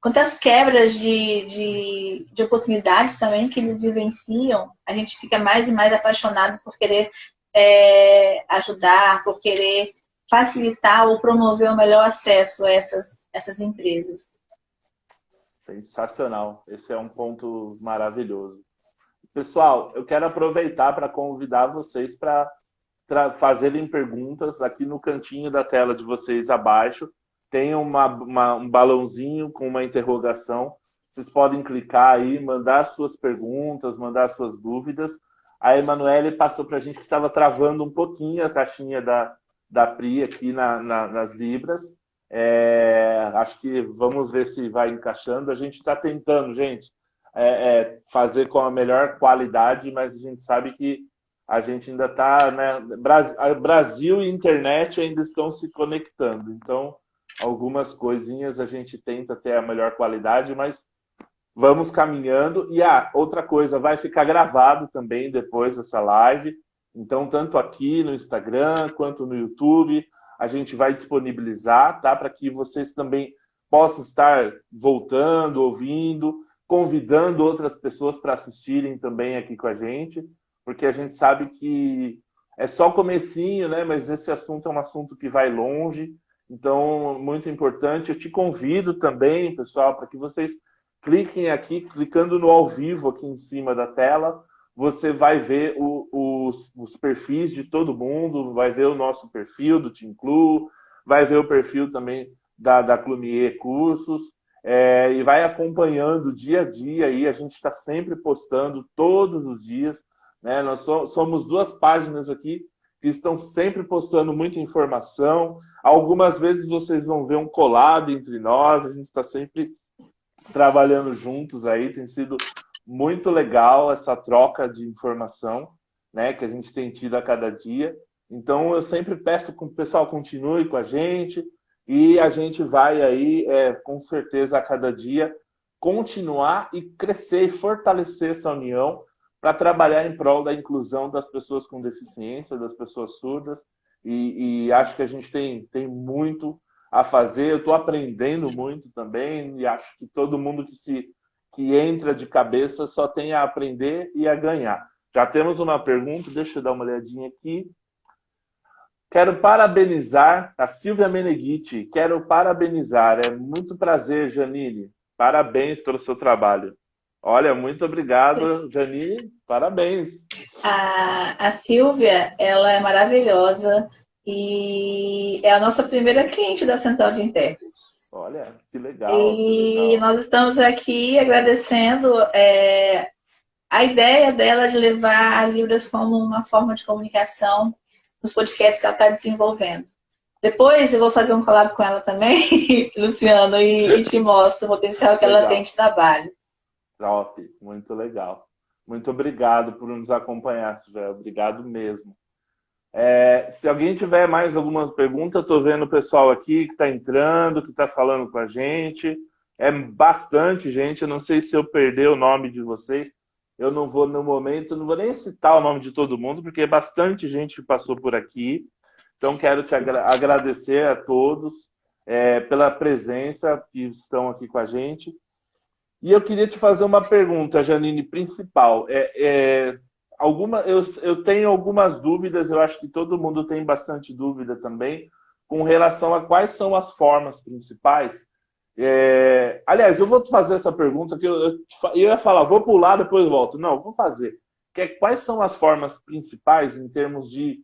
quantas quebras de oportunidades também que eles vivenciam, a gente fica mais e mais apaixonado por querer ajudar, por querer facilitar ou promover o melhor acesso a essas empresas. Sensacional. Esse é um ponto maravilhoso. Pessoal, eu quero aproveitar para convidar vocês para fazerem perguntas aqui no cantinho da tela de vocês abaixo. Tem um balãozinho com uma interrogação. Vocês podem clicar aí, mandar suas perguntas, mandar suas dúvidas. A Emanuele passou para a gente que estava travando um pouquinho a caixinha da Pri aqui nas Libras. Acho que vamos ver se vai encaixando. A gente está tentando, gente, fazer com a melhor qualidade, mas a gente sabe que a gente ainda está, né? Brasil e internet ainda estão se conectando. Então, algumas coisinhas a gente tenta ter a melhor qualidade, mas vamos caminhando. E outra coisa, vai ficar gravado também depois dessa live. Então, tanto aqui no Instagram quanto no YouTube, a gente vai disponibilizar, tá? Para que vocês também possam estar voltando, ouvindo, convidando outras pessoas para assistirem também aqui com a gente, porque a gente sabe que é só o comecinho, né? Mas esse assunto é um assunto que vai longe, então, muito importante. Eu te convido também, pessoal, para que vocês cliquem aqui, clicando no ao vivo aqui em cima da tela, você vai ver os perfis de todo mundo, vai ver o nosso perfil do Te Incluo, vai ver o perfil também da Clumier Cursos, e vai acompanhando dia a dia aí. A gente está sempre postando todos os dias, né? Nós somos 2 páginas aqui que estão sempre postando muita informação. Algumas vezes vocês vão ver um collab entre nós, a gente está sempre trabalhando juntos aí, tem sido muito legal essa troca de informação, né, que a gente tem tido a cada dia. Então, eu sempre peço que o pessoal continue com a gente e a gente vai aí, com certeza, a cada dia, continuar e crescer e fortalecer essa união para trabalhar em prol da inclusão das pessoas com deficiência, das pessoas surdas. E acho que a gente tem muito a fazer. Eu estou aprendendo muito também e acho que todo mundo que entra de cabeça só tem a aprender e a ganhar. Já temos uma pergunta, deixa eu dar uma olhadinha aqui. Quero parabenizar a Silvia Meneghitti. Quero parabenizar. É muito prazer, Janine. Parabéns pelo seu trabalho. Olha, muito obrigado, Janine. Parabéns. A Silvia, ela é maravilhosa e é a nossa primeira cliente da Central de Intérpretes. Olha, que legal. E nós estamos aqui agradecendo a ideia dela de levar a Libras como uma forma de comunicação nos podcasts que ela está desenvolvendo. Depois eu vou fazer um collab com ela também, Luciano, e te mostro o potencial que ela tem de trabalho. Top, muito legal. Muito obrigado por nos acompanhar, Silvia. Obrigado mesmo. Se alguém tiver mais algumas perguntas, estou vendo o pessoal aqui que está entrando, que está falando com a gente. É bastante gente, eu não sei se eu perder o nome de vocês. Eu não vou, no momento, não vou nem citar o nome de todo mundo, porque é bastante gente que passou por aqui. Então, quero te agradecer a todos pela presença que estão aqui com a gente. E eu queria te fazer uma pergunta, Janine, principal. Eu tenho algumas dúvidas, eu acho que todo mundo tem bastante dúvida também, com relação a quais são as formas principais. Aliás, eu vou fazer essa pergunta, que eu ia falar, vou pular, depois volto. Não, vou fazer. Quais são as formas principais em termos de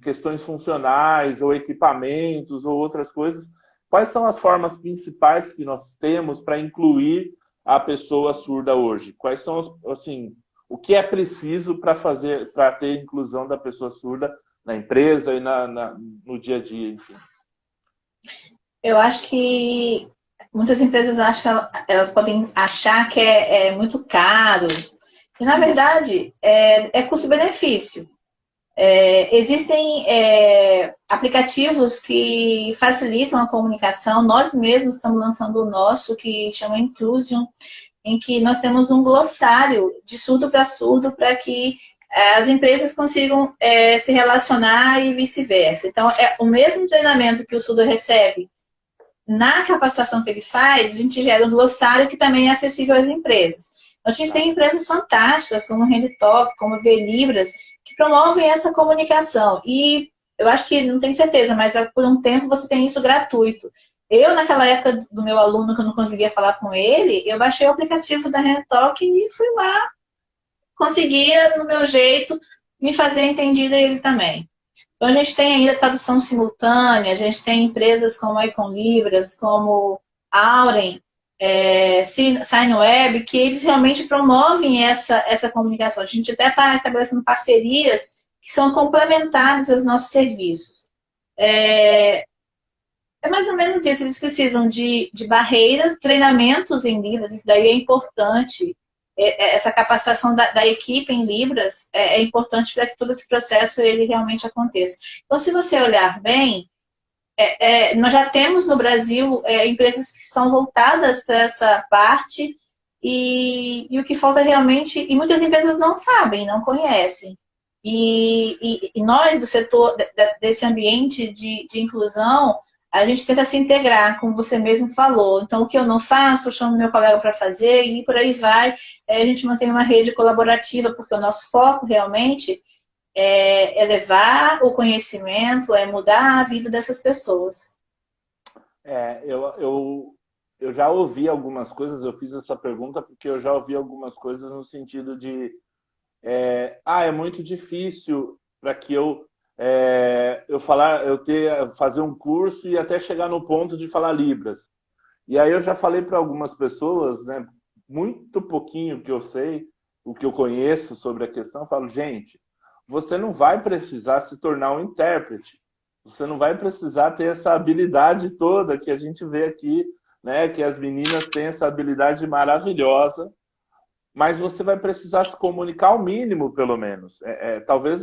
questões funcionais, ou equipamentos, ou outras coisas? Quais são as formas principais que nós temos para incluir a pessoa surda hoje? Quais são, assim, o que é preciso para ter inclusão da pessoa surda na empresa e no dia a dia, enfim? Eu acho que muitas empresas elas podem achar que é muito caro. E, na verdade, é custo-benefício. Existem aplicativos que facilitam a comunicação. Nós mesmos estamos lançando o nosso, que chama Inclusion, em que nós temos um glossário de surdo para que as empresas consigam se relacionar e vice-versa. Então, é o mesmo treinamento que o surdo recebe na capacitação que ele faz, a gente gera um glossário que também é acessível às empresas. Então, a gente tem empresas fantásticas, como o HandTalk, como o VLibras, que promovem essa comunicação. E eu acho que, não tenho certeza, mas por um tempo você tem isso gratuito. Eu, naquela época do meu aluno, que eu não conseguia falar com ele, eu baixei o aplicativo da HandTalk e fui lá, conseguia, no meu jeito, me fazer entendida ele também. Então, a gente tem ainda tradução simultânea, a gente tem empresas como a Econlibras, como Auren, SignWeb, que eles realmente promovem essa comunicação. A gente até está estabelecendo parcerias que são complementares aos nossos serviços. É mais ou menos isso, eles precisam de barreiras, treinamentos em Libras, isso daí é importante. Essa capacitação da equipe em Libras é importante para que todo esse processo ele realmente aconteça. Então, se você olhar bem, nós já temos no Brasil empresas que são voltadas para essa parte e o que falta realmente, e muitas empresas não sabem, não conhecem. E nós, do setor, desse ambiente de inclusão, a gente tenta se integrar, como você mesmo falou. Então, o que eu não faço, eu chamo meu colega para fazer e por aí vai. A gente mantém uma rede colaborativa, porque o nosso foco realmente é levar o conhecimento, é mudar a vida dessas pessoas. Eu já ouvi algumas coisas, eu fiz essa pergunta porque eu já ouvi algumas coisas no sentido de é muito difícil para que fazer um curso e até chegar no ponto de falar Libras. E aí eu já falei para algumas pessoas, né, muito pouquinho que eu sei, o que eu conheço sobre a questão, eu falo, gente, você não vai precisar se tornar um intérprete. Você não vai precisar ter essa habilidade toda que a gente vê aqui, né, que as meninas têm essa habilidade maravilhosa, mas você vai precisar se comunicar ao mínimo, pelo menos. Talvez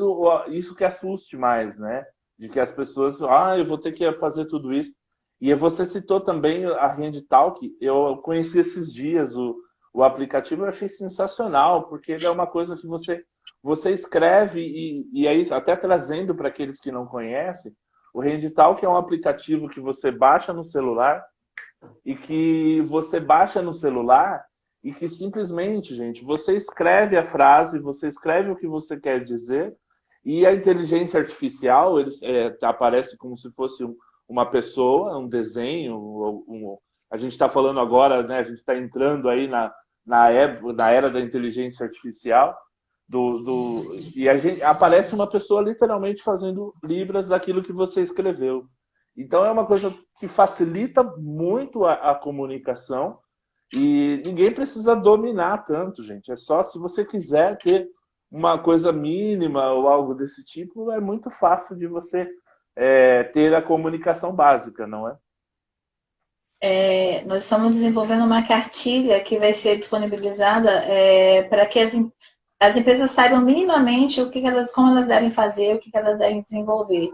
isso que assuste mais, né? De que as pessoas, eu vou ter que fazer tudo isso. E você citou também a HandTalk. Eu conheci esses dias o aplicativo, eu achei sensacional, porque ele é uma coisa que você escreve e aí, até trazendo para aqueles que não conhecem, o HandTalk é um aplicativo que você baixa no celular e que você baixa no celular e que simplesmente, gente, você escreve a frase, você escreve o que você quer dizer e a inteligência artificial aparece como se fosse uma pessoa, um desenho. A gente está falando agora, né, a gente está entrando aí na era da inteligência artificial e aparece uma pessoa literalmente fazendo libras daquilo que você escreveu. Então é uma coisa que facilita muito a comunicação. E ninguém precisa dominar tanto, gente. É só se você quiser ter uma coisa mínima ou algo desse tipo, é muito fácil de você ter a comunicação básica, não é? Nós estamos desenvolvendo uma cartilha que vai ser disponibilizada para que as empresas saibam minimamente como elas devem fazer, o que elas devem desenvolver.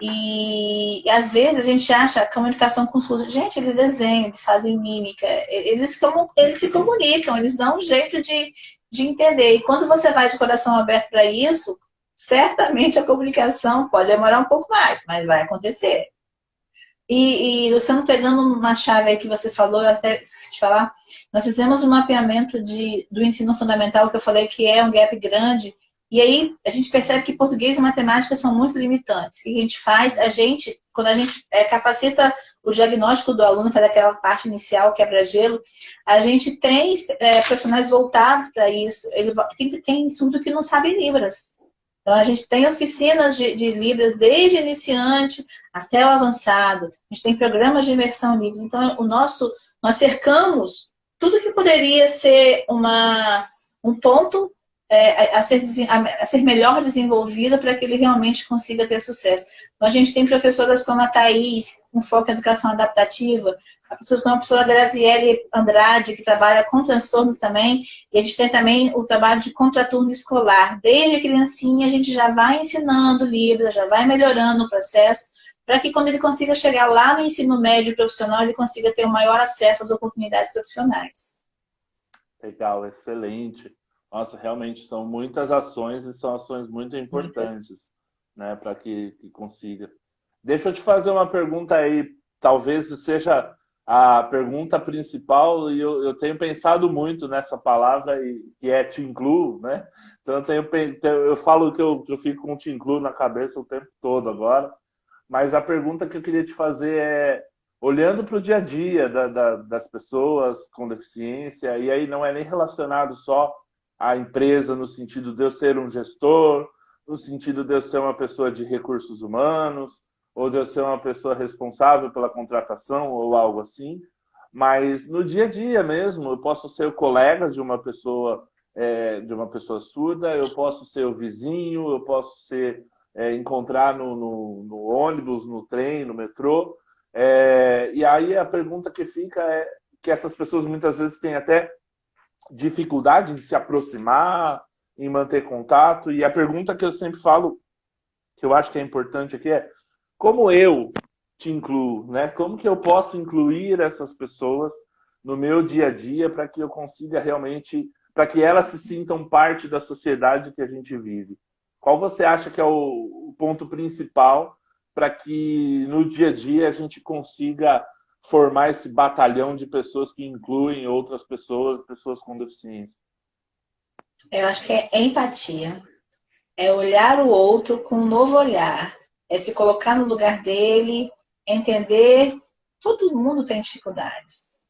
E às vezes a gente acha a comunicação com os cursos, gente, eles desenham, eles fazem mímica, eles se comunicam, eles dão um jeito de entender. E quando você vai de coração aberto para isso, certamente a comunicação pode demorar um pouco mais, mas vai acontecer. E Luciano, pegando uma chave aí que você falou, eu até esqueci de falar, nós fizemos um mapeamento do ensino fundamental, que eu falei que é um gap grande, e aí a gente percebe que português e matemática são muito limitantes. O que a gente faz? Quando a gente capacita o diagnóstico do aluno, faz aquela parte inicial, quebra-gelo, a gente tem profissionais voltados para isso. Tem surdo que não sabe Libras. Então, a gente tem oficinas de Libras desde iniciante até o avançado. A gente tem programas de imersão Libras. Então, nós cercamos tudo que poderia ser um ponto a ser melhor desenvolvido para que ele realmente consiga ter sucesso. Então, a gente tem professoras como a Thaís, com foco em educação adaptativa, pessoas como a professora Graziele Andrade, que trabalha com transtornos também, e a gente tem também o trabalho de contraturno escolar. Desde a criancinha, a gente já vai ensinando Libras, já vai melhorando o processo, para que quando ele consiga chegar lá no ensino médio profissional, ele consiga ter um maior acesso às oportunidades profissionais. Legal, excelente. Nossa, realmente são muitas ações e são ações muito importantes, né, para que consiga. Deixa eu te fazer uma pergunta aí talvez seja a pergunta principal, e eu tenho pensado muito nessa palavra, que é te incluo, né? Então eu falo que eu fico com te incluo na cabeça o tempo todo agora, mas a pergunta que eu queria te fazer é, olhando para o dia a dia das pessoas com deficiência, e aí não é nem relacionado só à empresa no sentido de eu ser um gestor, no sentido de eu ser uma pessoa de recursos humanos, ou de eu ser uma pessoa responsável pela contratação ou algo assim, mas no dia a dia mesmo, eu posso ser o colega de uma pessoa surda, eu posso ser o vizinho, eu posso ser encontrar no ônibus, no trem, no metrô. E aí a pergunta que fica é que essas pessoas muitas vezes têm até dificuldade em se aproximar, em manter contato. E a pergunta que eu sempre falo, que eu acho que é importante aqui, é como eu te incluo, né? Como que eu posso incluir essas pessoas no meu dia a dia para que eu consiga realmente, para que elas se sintam parte da sociedade que a gente vive? Qual você acha que é o ponto principal para que no dia a dia a gente consiga formar esse batalhão de pessoas que incluem outras pessoas, pessoas com deficiência? Eu acho que é empatia. É olhar o outro com um novo olhar. É se colocar no lugar dele, entender. Todo mundo tem dificuldades,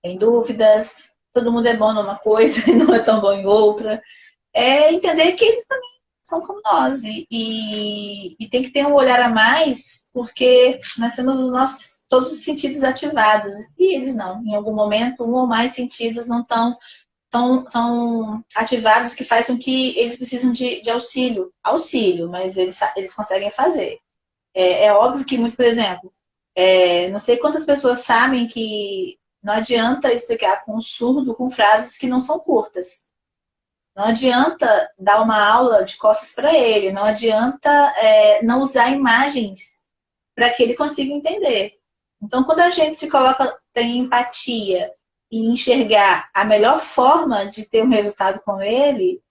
tem dúvidas, todo mundo é bom numa coisa e não é tão bom em outra. É entender que eles também são como nós. E tem que ter um olhar a mais, porque nós temos os nossos todos os sentidos ativados. E eles não. Em algum momento, um ou mais sentidos não estão tão ativados que faz com que eles precisam de auxílio, mas eles conseguem fazer. É óbvio que, muito, por exemplo, não sei quantas pessoas sabem que não adianta explicar com um surdo com frases que não são curtas. Não adianta dar uma aula de costas para ele, não adianta não usar imagens para que ele consiga entender. Então, quando a gente se coloca, tem empatia e enxergar a melhor forma de ter um resultado com ele,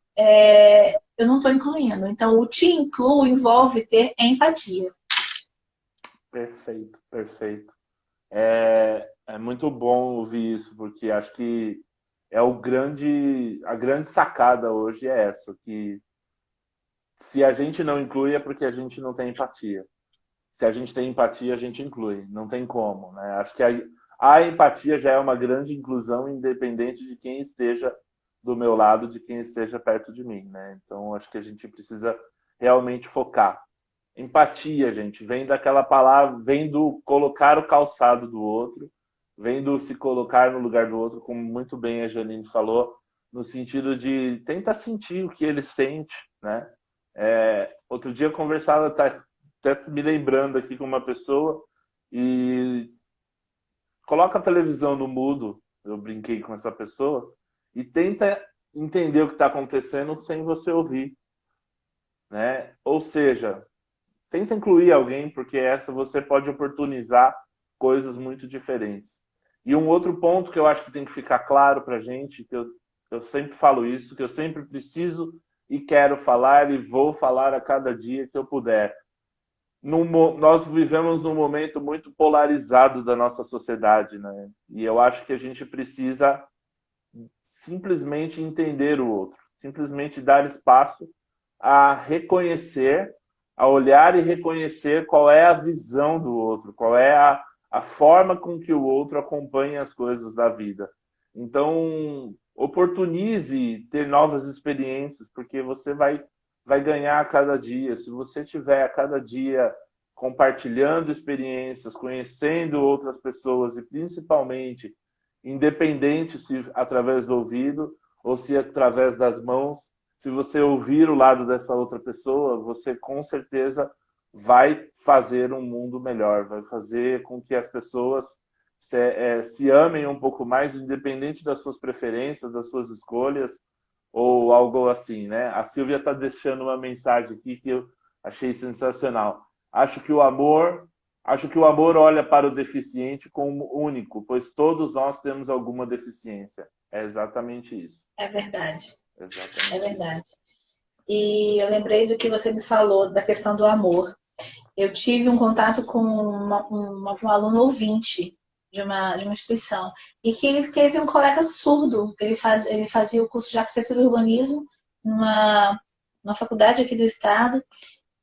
eu não estou incluindo. Então, o te incluo envolve ter empatia. Perfeito, perfeito. É muito bom ouvir isso, porque acho que a grande sacada hoje é essa, que se a gente não inclui é porque a gente não tem empatia. Se a gente tem empatia, a gente inclui. Não tem como, né? Acho que a empatia já é uma grande inclusão, independente de quem esteja do meu lado, de quem esteja perto de mim, né? Então, acho que a gente precisa realmente focar. Empatia, gente, vem daquela palavra, vem do colocar o calçado do outro, vem do se colocar no lugar do outro, como muito bem a Janine falou, no sentido de tenta sentir o que ele sente, né? Outro dia eu conversava, até me lembrando aqui com uma pessoa, e coloca a televisão no mudo, eu brinquei com essa pessoa, e tenta entender o que está acontecendo sem você ouvir, né? Ou seja, tenta incluir alguém, porque essa você pode oportunizar coisas muito diferentes. E um outro ponto que eu acho que tem que ficar claro para a gente, eu sempre falo isso, que eu sempre preciso e quero falar e vou falar a cada dia que eu puder. Nós vivemos num momento muito polarizado da nossa sociedade, né? E eu acho que a gente precisa simplesmente entender o outro, simplesmente dar espaço a reconhecer, a olhar e reconhecer qual é a visão do outro, qual é a forma com que o outro acompanha as coisas da vida. Então, oportunize ter novas experiências, porque você vai ganhar a cada dia. Se você tiver a cada dia compartilhando experiências, conhecendo outras pessoas e principalmente, independente se através do ouvido ou se através das mãos, se você ouvir o lado dessa outra pessoa, você com certeza vai fazer um mundo melhor, vai fazer com que as pessoas se amem um pouco mais, independente das suas preferências, das suas escolhas, ou algo assim, né? A Silvia está deixando uma mensagem aqui que eu achei sensacional. Acho que o amor olha para o deficiente como único, pois todos nós temos alguma deficiência. É exatamente isso. É verdade. Exatamente. É verdade. E eu lembrei do que você me falou, da questão do amor. Eu tive um contato com um aluno ouvinte de uma instituição, e que ele teve um colega surdo. Ele fazia o curso de arquitetura e urbanismo numa faculdade aqui do estado.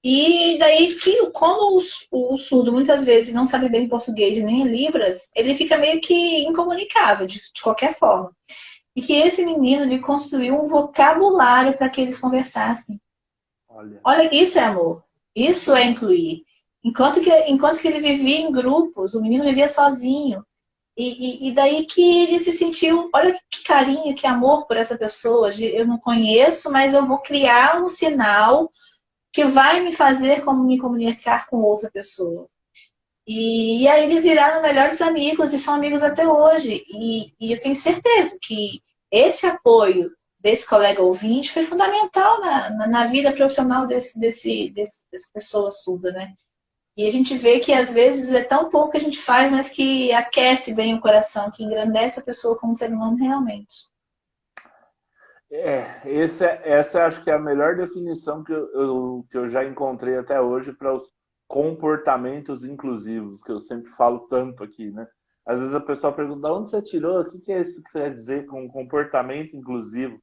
E daí, como o surdo muitas vezes não sabe bem português e nem Libras, ele fica meio que incomunicável de qualquer forma. E que esse menino ele construiu um vocabulário para que eles conversassem. Olha. Olha, isso é amor. Isso é incluir. Enquanto que ele vivia em grupos, o menino vivia sozinho. E daí que ele se sentiu, olha que carinho, que amor por essa pessoa. Eu não conheço, mas eu vou criar um sinal que vai me fazer me comunicar com outra pessoa. E aí eles viraram melhores amigos e são amigos até hoje. E eu tenho certeza que esse apoio desse colega ouvinte foi fundamental na vida profissional dessa pessoa surda, né? E a gente vê que às vezes é tão pouco que a gente faz, mas que aquece bem o coração, que engrandece a pessoa como ser humano realmente. Essa acho que é a melhor definição que eu já encontrei até hoje para os comportamentos inclusivos, que eu sempre falo tanto aqui, né? Às vezes a pessoa pergunta, de onde você tirou? O que é isso que quer dizer com comportamento inclusivo?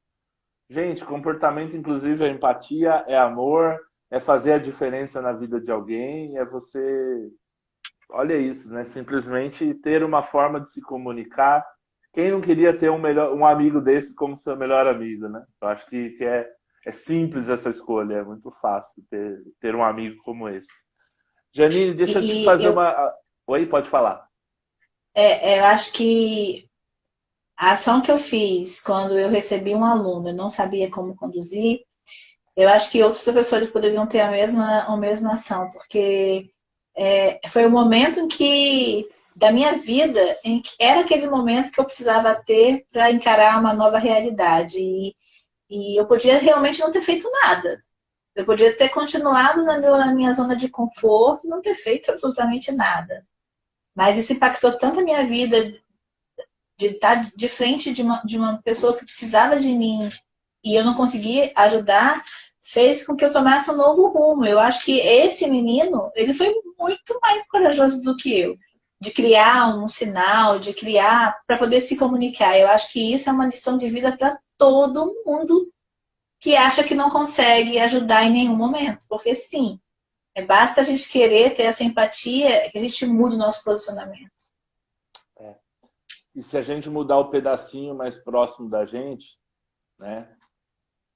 Gente, comportamento inclusivo é empatia, é amor, é fazer a diferença na vida de alguém, é você, olha isso, né? Simplesmente ter uma forma de se comunicar. Quem não queria ter um amigo desse como seu melhor amigo, né? Eu acho que é simples essa escolha, é muito fácil ter um amigo como esse. Janine, deixa eu te E fazer uma. Oi, pode falar. eu acho que a ação que eu fiz quando eu recebi um aluno, eu não sabia como conduzir, eu acho que outros professores poderiam ter a mesma ação, porque foi o momento da minha vida em que era aquele momento que eu precisava ter para encarar uma nova realidade. E eu podia realmente não ter feito nada. Eu podia ter continuado na minha zona de conforto, não ter feito absolutamente nada. Mas isso impactou tanto a minha vida de estar de frente de uma pessoa que precisava de mim e eu não conseguia ajudar, fez com que eu tomasse um novo rumo. Eu acho que esse menino, ele foi muito mais corajoso do que eu, de criar um sinal, de criar para poder se comunicar. Eu acho que isso é uma lição de vida para todo mundo que acha que não consegue ajudar em nenhum momento, porque sim, basta a gente querer ter essa empatia que a gente muda o nosso posicionamento. E se a gente mudar o pedacinho mais próximo da gente, né?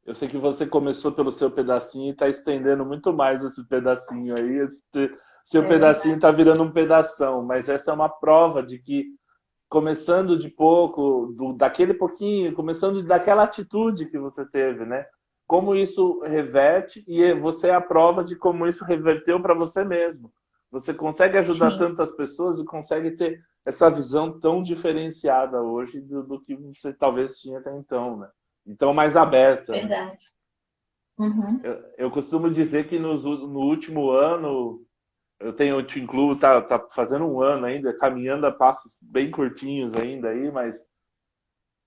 Eu sei que você começou pelo seu pedacinho e está estendendo muito mais esse pedacinho aí. Seu pedacinho está virando um pedação, mas essa é uma prova de que, começando de pouco, daquele pouquinho, começando daquela atitude que você teve, né? Como isso reverte e você é a prova de como isso reverteu para você mesmo. Você consegue ajudar Sim. tantas pessoas e consegue ter essa visão tão diferenciada hoje do que você talvez tinha até então, né? Então, mais aberta, né? Verdade. Uhum. Eu costumo dizer que no último ano, eu te incluo, tá fazendo um ano ainda, caminhando a passos bem curtinhos ainda aí, mas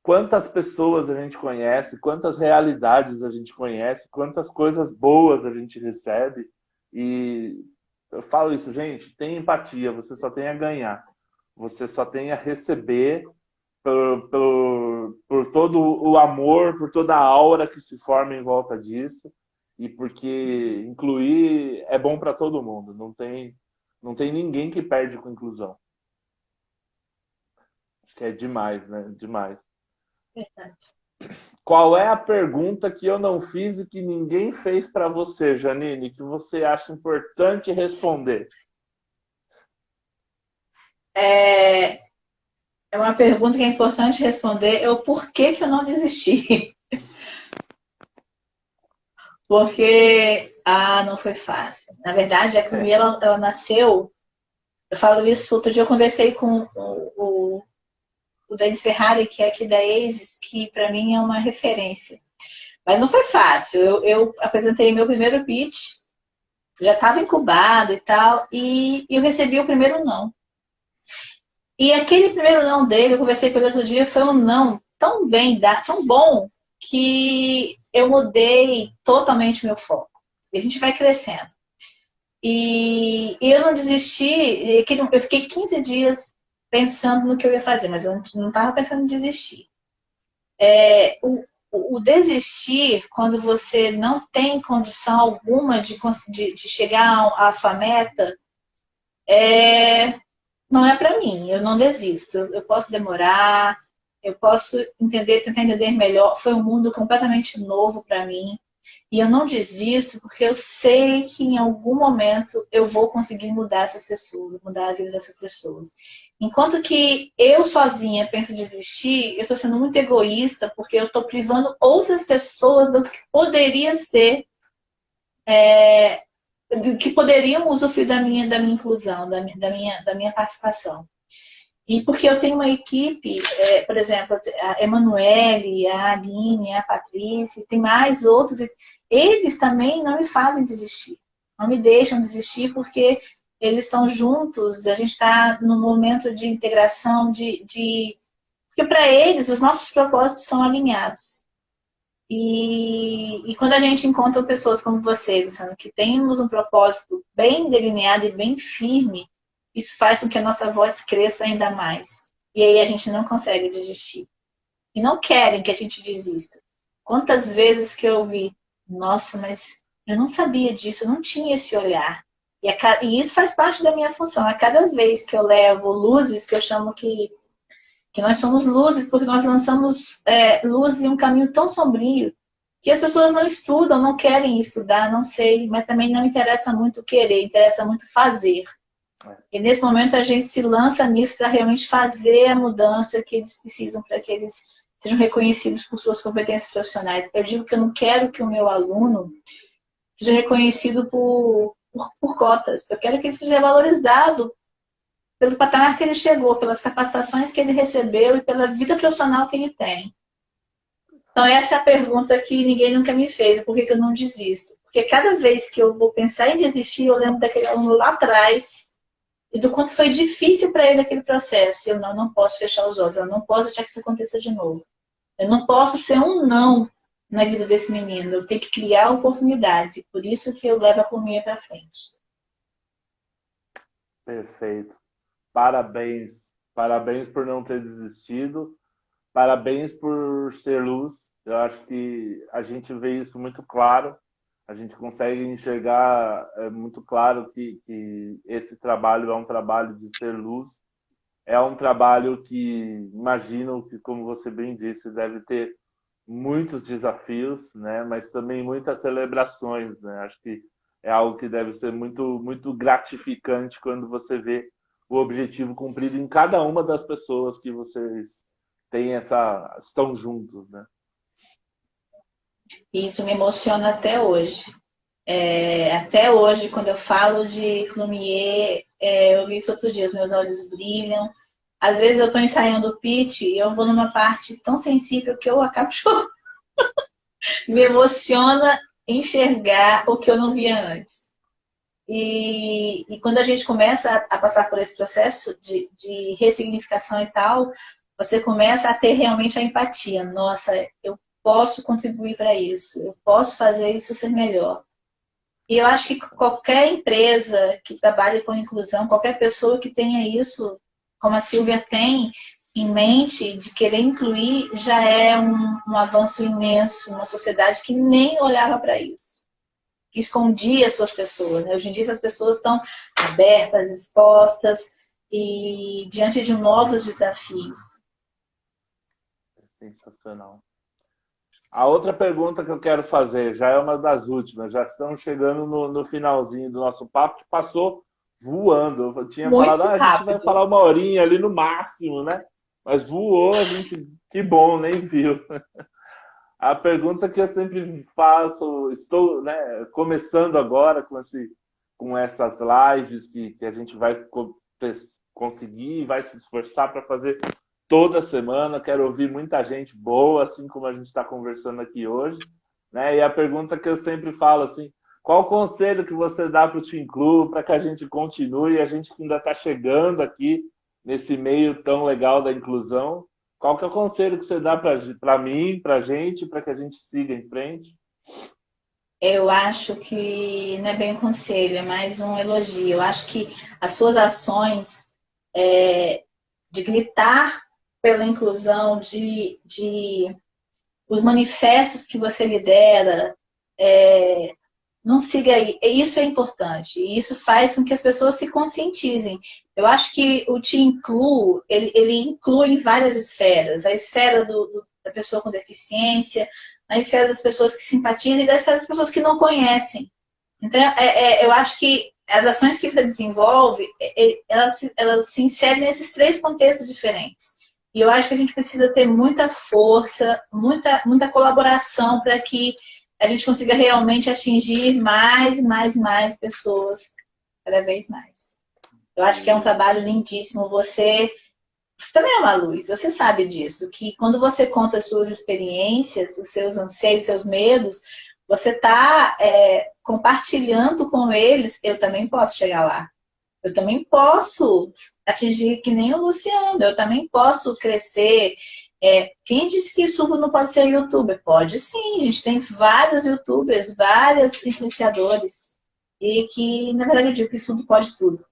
quantas pessoas a gente conhece, quantas realidades a gente conhece, quantas coisas boas a gente recebe. E eu falo isso, gente, tem empatia, você só tem a ganhar. Você só tem a receber por todo o amor, por toda a aura que se forma em volta disso. E porque incluir é bom para todo mundo. Não tem ninguém que perde com inclusão. Acho que é demais, né? Demais. Verdade. Qual é a pergunta que eu não fiz e que ninguém fez para você, Janine, que você acha importante responder? É, é uma pergunta que é importante responder, é o porquê que eu não desisti. Porque, não foi fácil. Na verdade, a Camila, ela nasceu, eu falo isso, outro dia eu conversei com o Denis Ferrari, que é aqui da ASIS, que para mim é uma referência. Mas não foi fácil. Eu apresentei meu primeiro pitch, já estava incubado e tal, e eu recebi o primeiro não. E aquele primeiro não dele, eu conversei com ele outro dia, foi um não tão bem dado, tão bom, que eu mudei totalmente meu foco. E a gente vai crescendo. E eu não desisti, eu fiquei 15 dias pensando no que eu ia fazer, mas eu não estava pensando em desistir. O desistir, quando você não tem condição alguma de chegar à sua meta, não é para mim. Eu não desisto. Eu posso demorar, eu posso tentar entender melhor. Foi um mundo completamente novo para mim. E eu não desisto porque eu sei que em algum momento eu vou conseguir mudar essas pessoas, mudar a vida dessas pessoas. Enquanto que eu sozinha penso em desistir, eu estou sendo muito egoísta porque eu estou privando outras pessoas do que poderia ser, do que poderiam usufruir da minha inclusão, da minha participação. E porque eu tenho uma equipe, por exemplo, a Emanuele, a Aline, a Patrícia, tem mais outros, eles também não me fazem desistir, não me deixam desistir porque eles estão juntos, a gente está num momento de integração, porque para eles os nossos propósitos são alinhados. E quando a gente encontra pessoas como você, Luciano, que temos um propósito bem delineado e bem firme, isso faz com que a nossa voz cresça ainda mais. E aí a gente não consegue desistir. E não querem que a gente desista. Quantas vezes que eu vi, nossa, mas eu não sabia disso, eu não tinha esse olhar. E isso faz parte da minha função. A cada vez que eu levo luzes, que eu chamo que nós somos luzes, porque nós lançamos luz em um caminho tão sombrio que as pessoas não estudam, não querem estudar, não sei, mas também não interessa muito querer, interessa muito fazer. E nesse momento a gente se lança nisso para realmente fazer a mudança que eles precisam para que eles sejam reconhecidos por suas competências profissionais. Eu digo que eu não quero que o meu aluno seja reconhecido por cotas. Eu quero que ele seja valorizado pelo patamar que ele chegou, pelas capacitações que ele recebeu e pela vida profissional que ele tem. Então, essa é a pergunta que ninguém nunca me fez, por que eu não desisto? Porque cada vez que eu vou pensar em desistir, eu lembro daquele aluno lá atrás e do quanto foi difícil para ele aquele processo. Eu não posso fechar os olhos, eu não posso deixar que isso aconteça de novo. Eu não posso ser um não na vida desse menino, eu tenho que criar oportunidades, e por isso que eu levo a economia para frente. Perfeito. Parabéns. Parabéns por não ter desistido. Parabéns por ser luz. Eu acho que a gente vê isso muito claro. A gente consegue enxergar muito claro que esse trabalho é um trabalho de ser luz. É um trabalho que, imagino que, como você bem disse, deve ter muitos desafios, né? Mas também muitas celebrações, né? Acho que é algo que deve ser muito, muito gratificante quando você vê o objetivo cumprido em cada uma das pessoas que vocês têm estão juntos, né? E isso me emociona até hoje. Até hoje, quando eu falo de Clumier, eu vi isso outro dia, os meus olhos brilham. Às vezes eu estou ensaiando o pitch e eu vou numa parte tão sensível que eu acabo chorando. Me emociona enxergar o que eu não via antes. E quando a gente começa a passar por esse processo de ressignificação e tal, você começa a ter realmente a empatia. Nossa, eu posso contribuir para isso, eu posso fazer isso ser melhor. E eu acho que qualquer empresa que trabalhe com inclusão, qualquer pessoa que tenha isso, como a Silvia tem em mente, de querer incluir, já é um avanço imenso. Uma sociedade que nem olhava para isso, que escondia as suas pessoas, né? Hoje em dia essas pessoas estão abertas, expostas e diante de novos desafios. Sensacional. A outra pergunta que eu quero fazer, já é uma das últimas, já estamos chegando no finalzinho do nosso papo, que passou voando. Eu tinha falado, Muito a gente vai rápido. falar uma horinha ali no máximo, né? Mas voou, a gente, que bom, nem viu. A pergunta que eu sempre faço, estou, né, começando agora com essas lives que a gente vai conseguir, vai se esforçar para fazer toda semana. Quero ouvir muita gente boa, assim como a gente está conversando aqui hoje, né? E a pergunta que eu sempre falo assim, qual o conselho que você dá para o Team Club para que a gente continue, a gente que ainda está chegando aqui nesse meio tão legal da inclusão? Qual que é o conselho que você dá para mim, para a gente, para que a gente siga em frente? Eu acho que não é bem um conselho, é mais um elogio. Eu acho que as suas ações de gritar pela inclusão, de os manifestos que você lidera, não siga aí. Isso é importante. E isso faz com que as pessoas se conscientizem. Eu acho que o Te Incluo, ele inclui em várias esferas. A esfera da pessoa com deficiência, a esfera das pessoas que simpatizam e da esfera das pessoas que não conhecem. Então, eu acho que as ações que você desenvolve, elas se inserem nesses três contextos diferentes. E eu acho que a gente precisa ter muita força, muita colaboração para que a gente consiga realmente atingir mais pessoas, cada vez mais. Eu acho que é um trabalho lindíssimo. Você também é uma luz, você sabe disso, que quando você conta as suas experiências, os seus anseios, seus medos, você está compartilhando com eles. Eu também posso chegar lá. Eu também posso atingir que nem o Luciano. Eu também posso crescer. Quem disse que surdo não pode ser youtuber? Pode sim. A gente tem vários youtubers, vários influenciadores. E que, na verdade, eu digo que surdo pode tudo.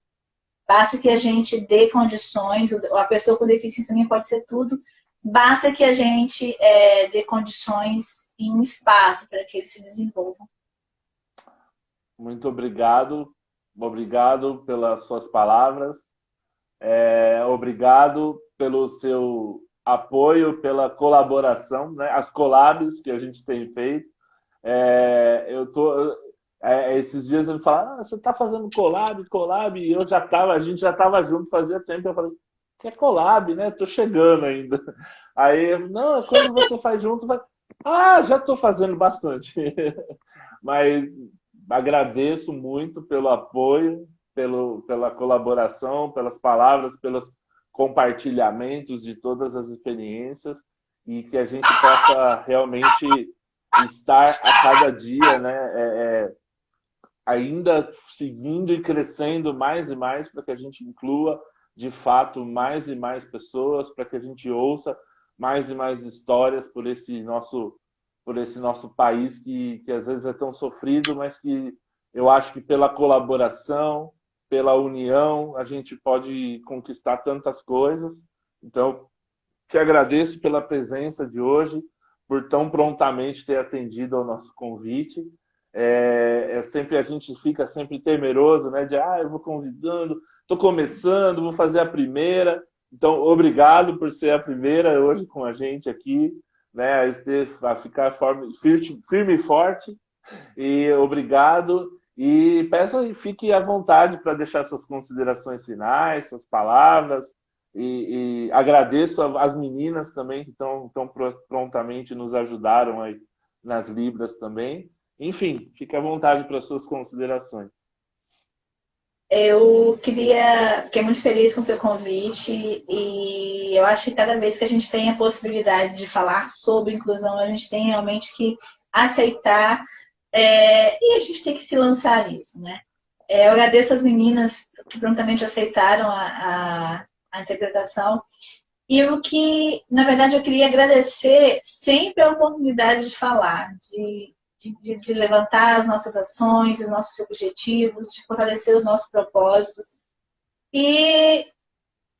Basta que a gente dê condições, a pessoa com deficiência também pode ser tudo, basta que a gente dê condições e um espaço para que eles se desenvolvam. Muito obrigado, obrigado pelas suas palavras, obrigado pelo seu apoio, pela colaboração, né? As collabs que a gente tem feito. Eu tô esses dias ele fala, você está fazendo collab, e a gente já estava junto fazia tempo. Eu falei, que é collab, né? Tô chegando ainda. Aí, não, quando você faz junto, vai. Ah, já estou fazendo bastante. Mas agradeço muito pelo apoio, pela colaboração, pelas palavras, pelos compartilhamentos de todas as experiências e que a gente possa realmente estar a cada dia, né, ainda seguindo e crescendo mais e mais para que a gente inclua de fato mais e mais pessoas, para que a gente ouça mais e mais histórias por esse nosso país que às vezes é tão sofrido, mas que eu acho que pela colaboração, pela união, a gente pode conquistar tantas coisas. Então, te agradeço pela presença de hoje, por tão prontamente ter atendido ao nosso convite. Sempre a gente fica sempre temeroso, né? De eu vou convidando, estou começando, vou fazer a primeira. Então, obrigado por ser a primeira hoje com a gente aqui, né? A ficar firme e forte. E obrigado. E peço aí, fique à vontade para deixar suas considerações finais, suas palavras. E agradeço as meninas também que tão prontamente nos ajudaram aí nas Libras também. Enfim, fique à vontade para suas considerações. Eu fiquei muito feliz com o seu convite e eu acho que cada vez que a gente tem a possibilidade de falar sobre inclusão, a gente tem realmente que aceitar e a gente tem que se lançar nisso, né? Eu agradeço as meninas que prontamente aceitaram a interpretação. E o que, na verdade, eu queria agradecer sempre a oportunidade de falar, de levantar as nossas ações, os nossos objetivos, de fortalecer os nossos propósitos. E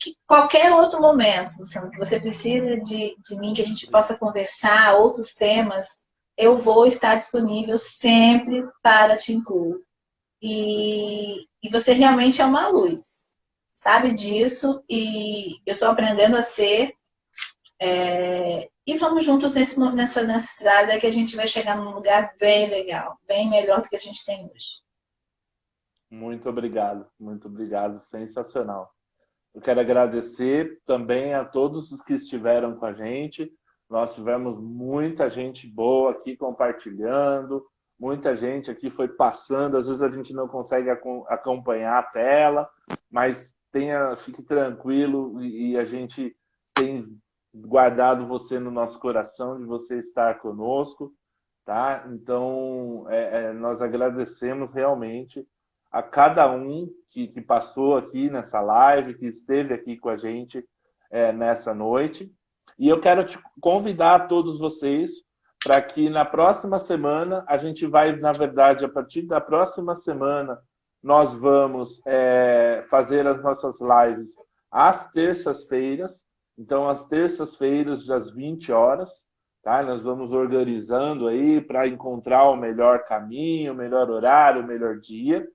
que qualquer outro momento, Luciano, que você precise de mim, que a gente possa conversar outros temas, eu vou estar disponível sempre para te incluir. E você realmente é uma luz, sabe disso, e eu estou aprendendo a ser. E vamos juntos nessa necessidade que a gente vai chegar num lugar bem legal, bem melhor do que a gente tem hoje. Muito obrigado, sensacional. Eu quero agradecer também a todos os que estiveram com a gente. Nós tivemos muita gente boa aqui compartilhando, muita gente aqui foi passando. Às vezes a gente não consegue acompanhar a tela, mas fique tranquilo e a gente tem guardado você no nosso coração, de você estar conosco, tá? Então, nós agradecemos realmente a cada um que passou aqui nessa live, que esteve aqui com a gente nessa noite. E eu quero te convidar a todos vocês, para que na próxima semana, a gente vai, na verdade, a partir da próxima semana, nós vamos fazer as nossas lives às terças-feiras. Então, às terças-feiras, às 20 horas, tá? Nós vamos organizando aí para encontrar o melhor caminho, o melhor horário, o melhor dia,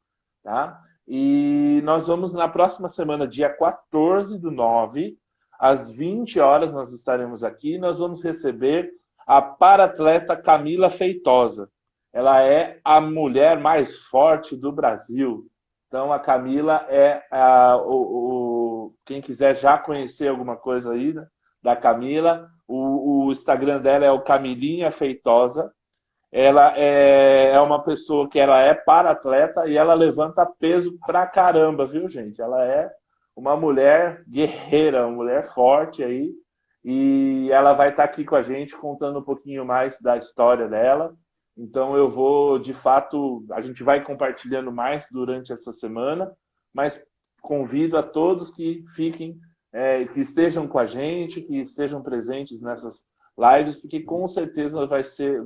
tá? E nós vamos, na próxima semana, dia 14/9, às 20 horas, nós estaremos aqui. Nós vamos receber a paratleta Camila Feitosa. Ela é a mulher mais forte do Brasil. Então, a Camila é quem quiser já conhecer alguma coisa aí, né, da Camila, o Instagram dela é o Camilinha Feitosa. Ela é uma pessoa que ela é para-atleta e ela levanta peso pra caramba, viu, gente? Ela é uma mulher guerreira, uma mulher forte aí. E ela vai estar aqui com a gente contando um pouquinho mais da história dela. Então eu vou, de fato, a gente vai compartilhando mais durante essa semana, mas convido a todos que fiquem, que estejam com a gente, que estejam presentes nessas lives, porque com certeza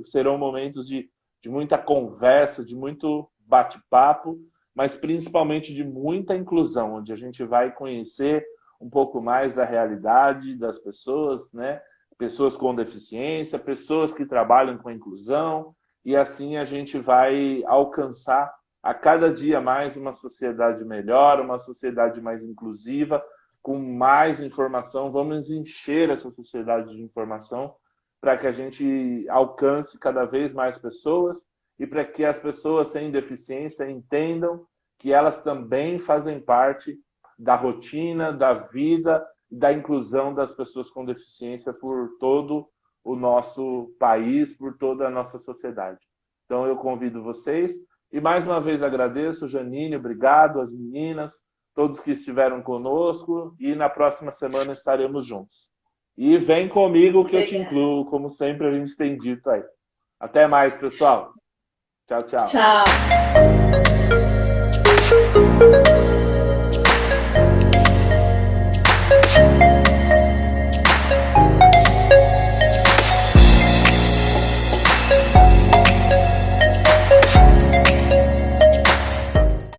serão momentos de muita conversa, de muito bate-papo, mas principalmente de muita inclusão, onde a gente vai conhecer um pouco mais da realidade das pessoas, né? Pessoas com deficiência, pessoas que trabalham com inclusão, e assim a gente vai alcançar a cada dia mais uma sociedade melhor, uma sociedade mais inclusiva, com mais informação. Vamos encher essa sociedade de informação para que a gente alcance cada vez mais pessoas e para que as pessoas sem deficiência entendam que elas também fazem parte da rotina, da vida, da inclusão das pessoas com deficiência por todo o nosso país, por toda a nossa sociedade. Então eu convido vocês e mais uma vez agradeço, Janine, obrigado, as meninas, todos que estiveram conosco, e na próxima semana estaremos juntos. E vem comigo que eu te incluo, como sempre a gente tem dito aí. Até mais, pessoal. Tchau, tchau. Tchau.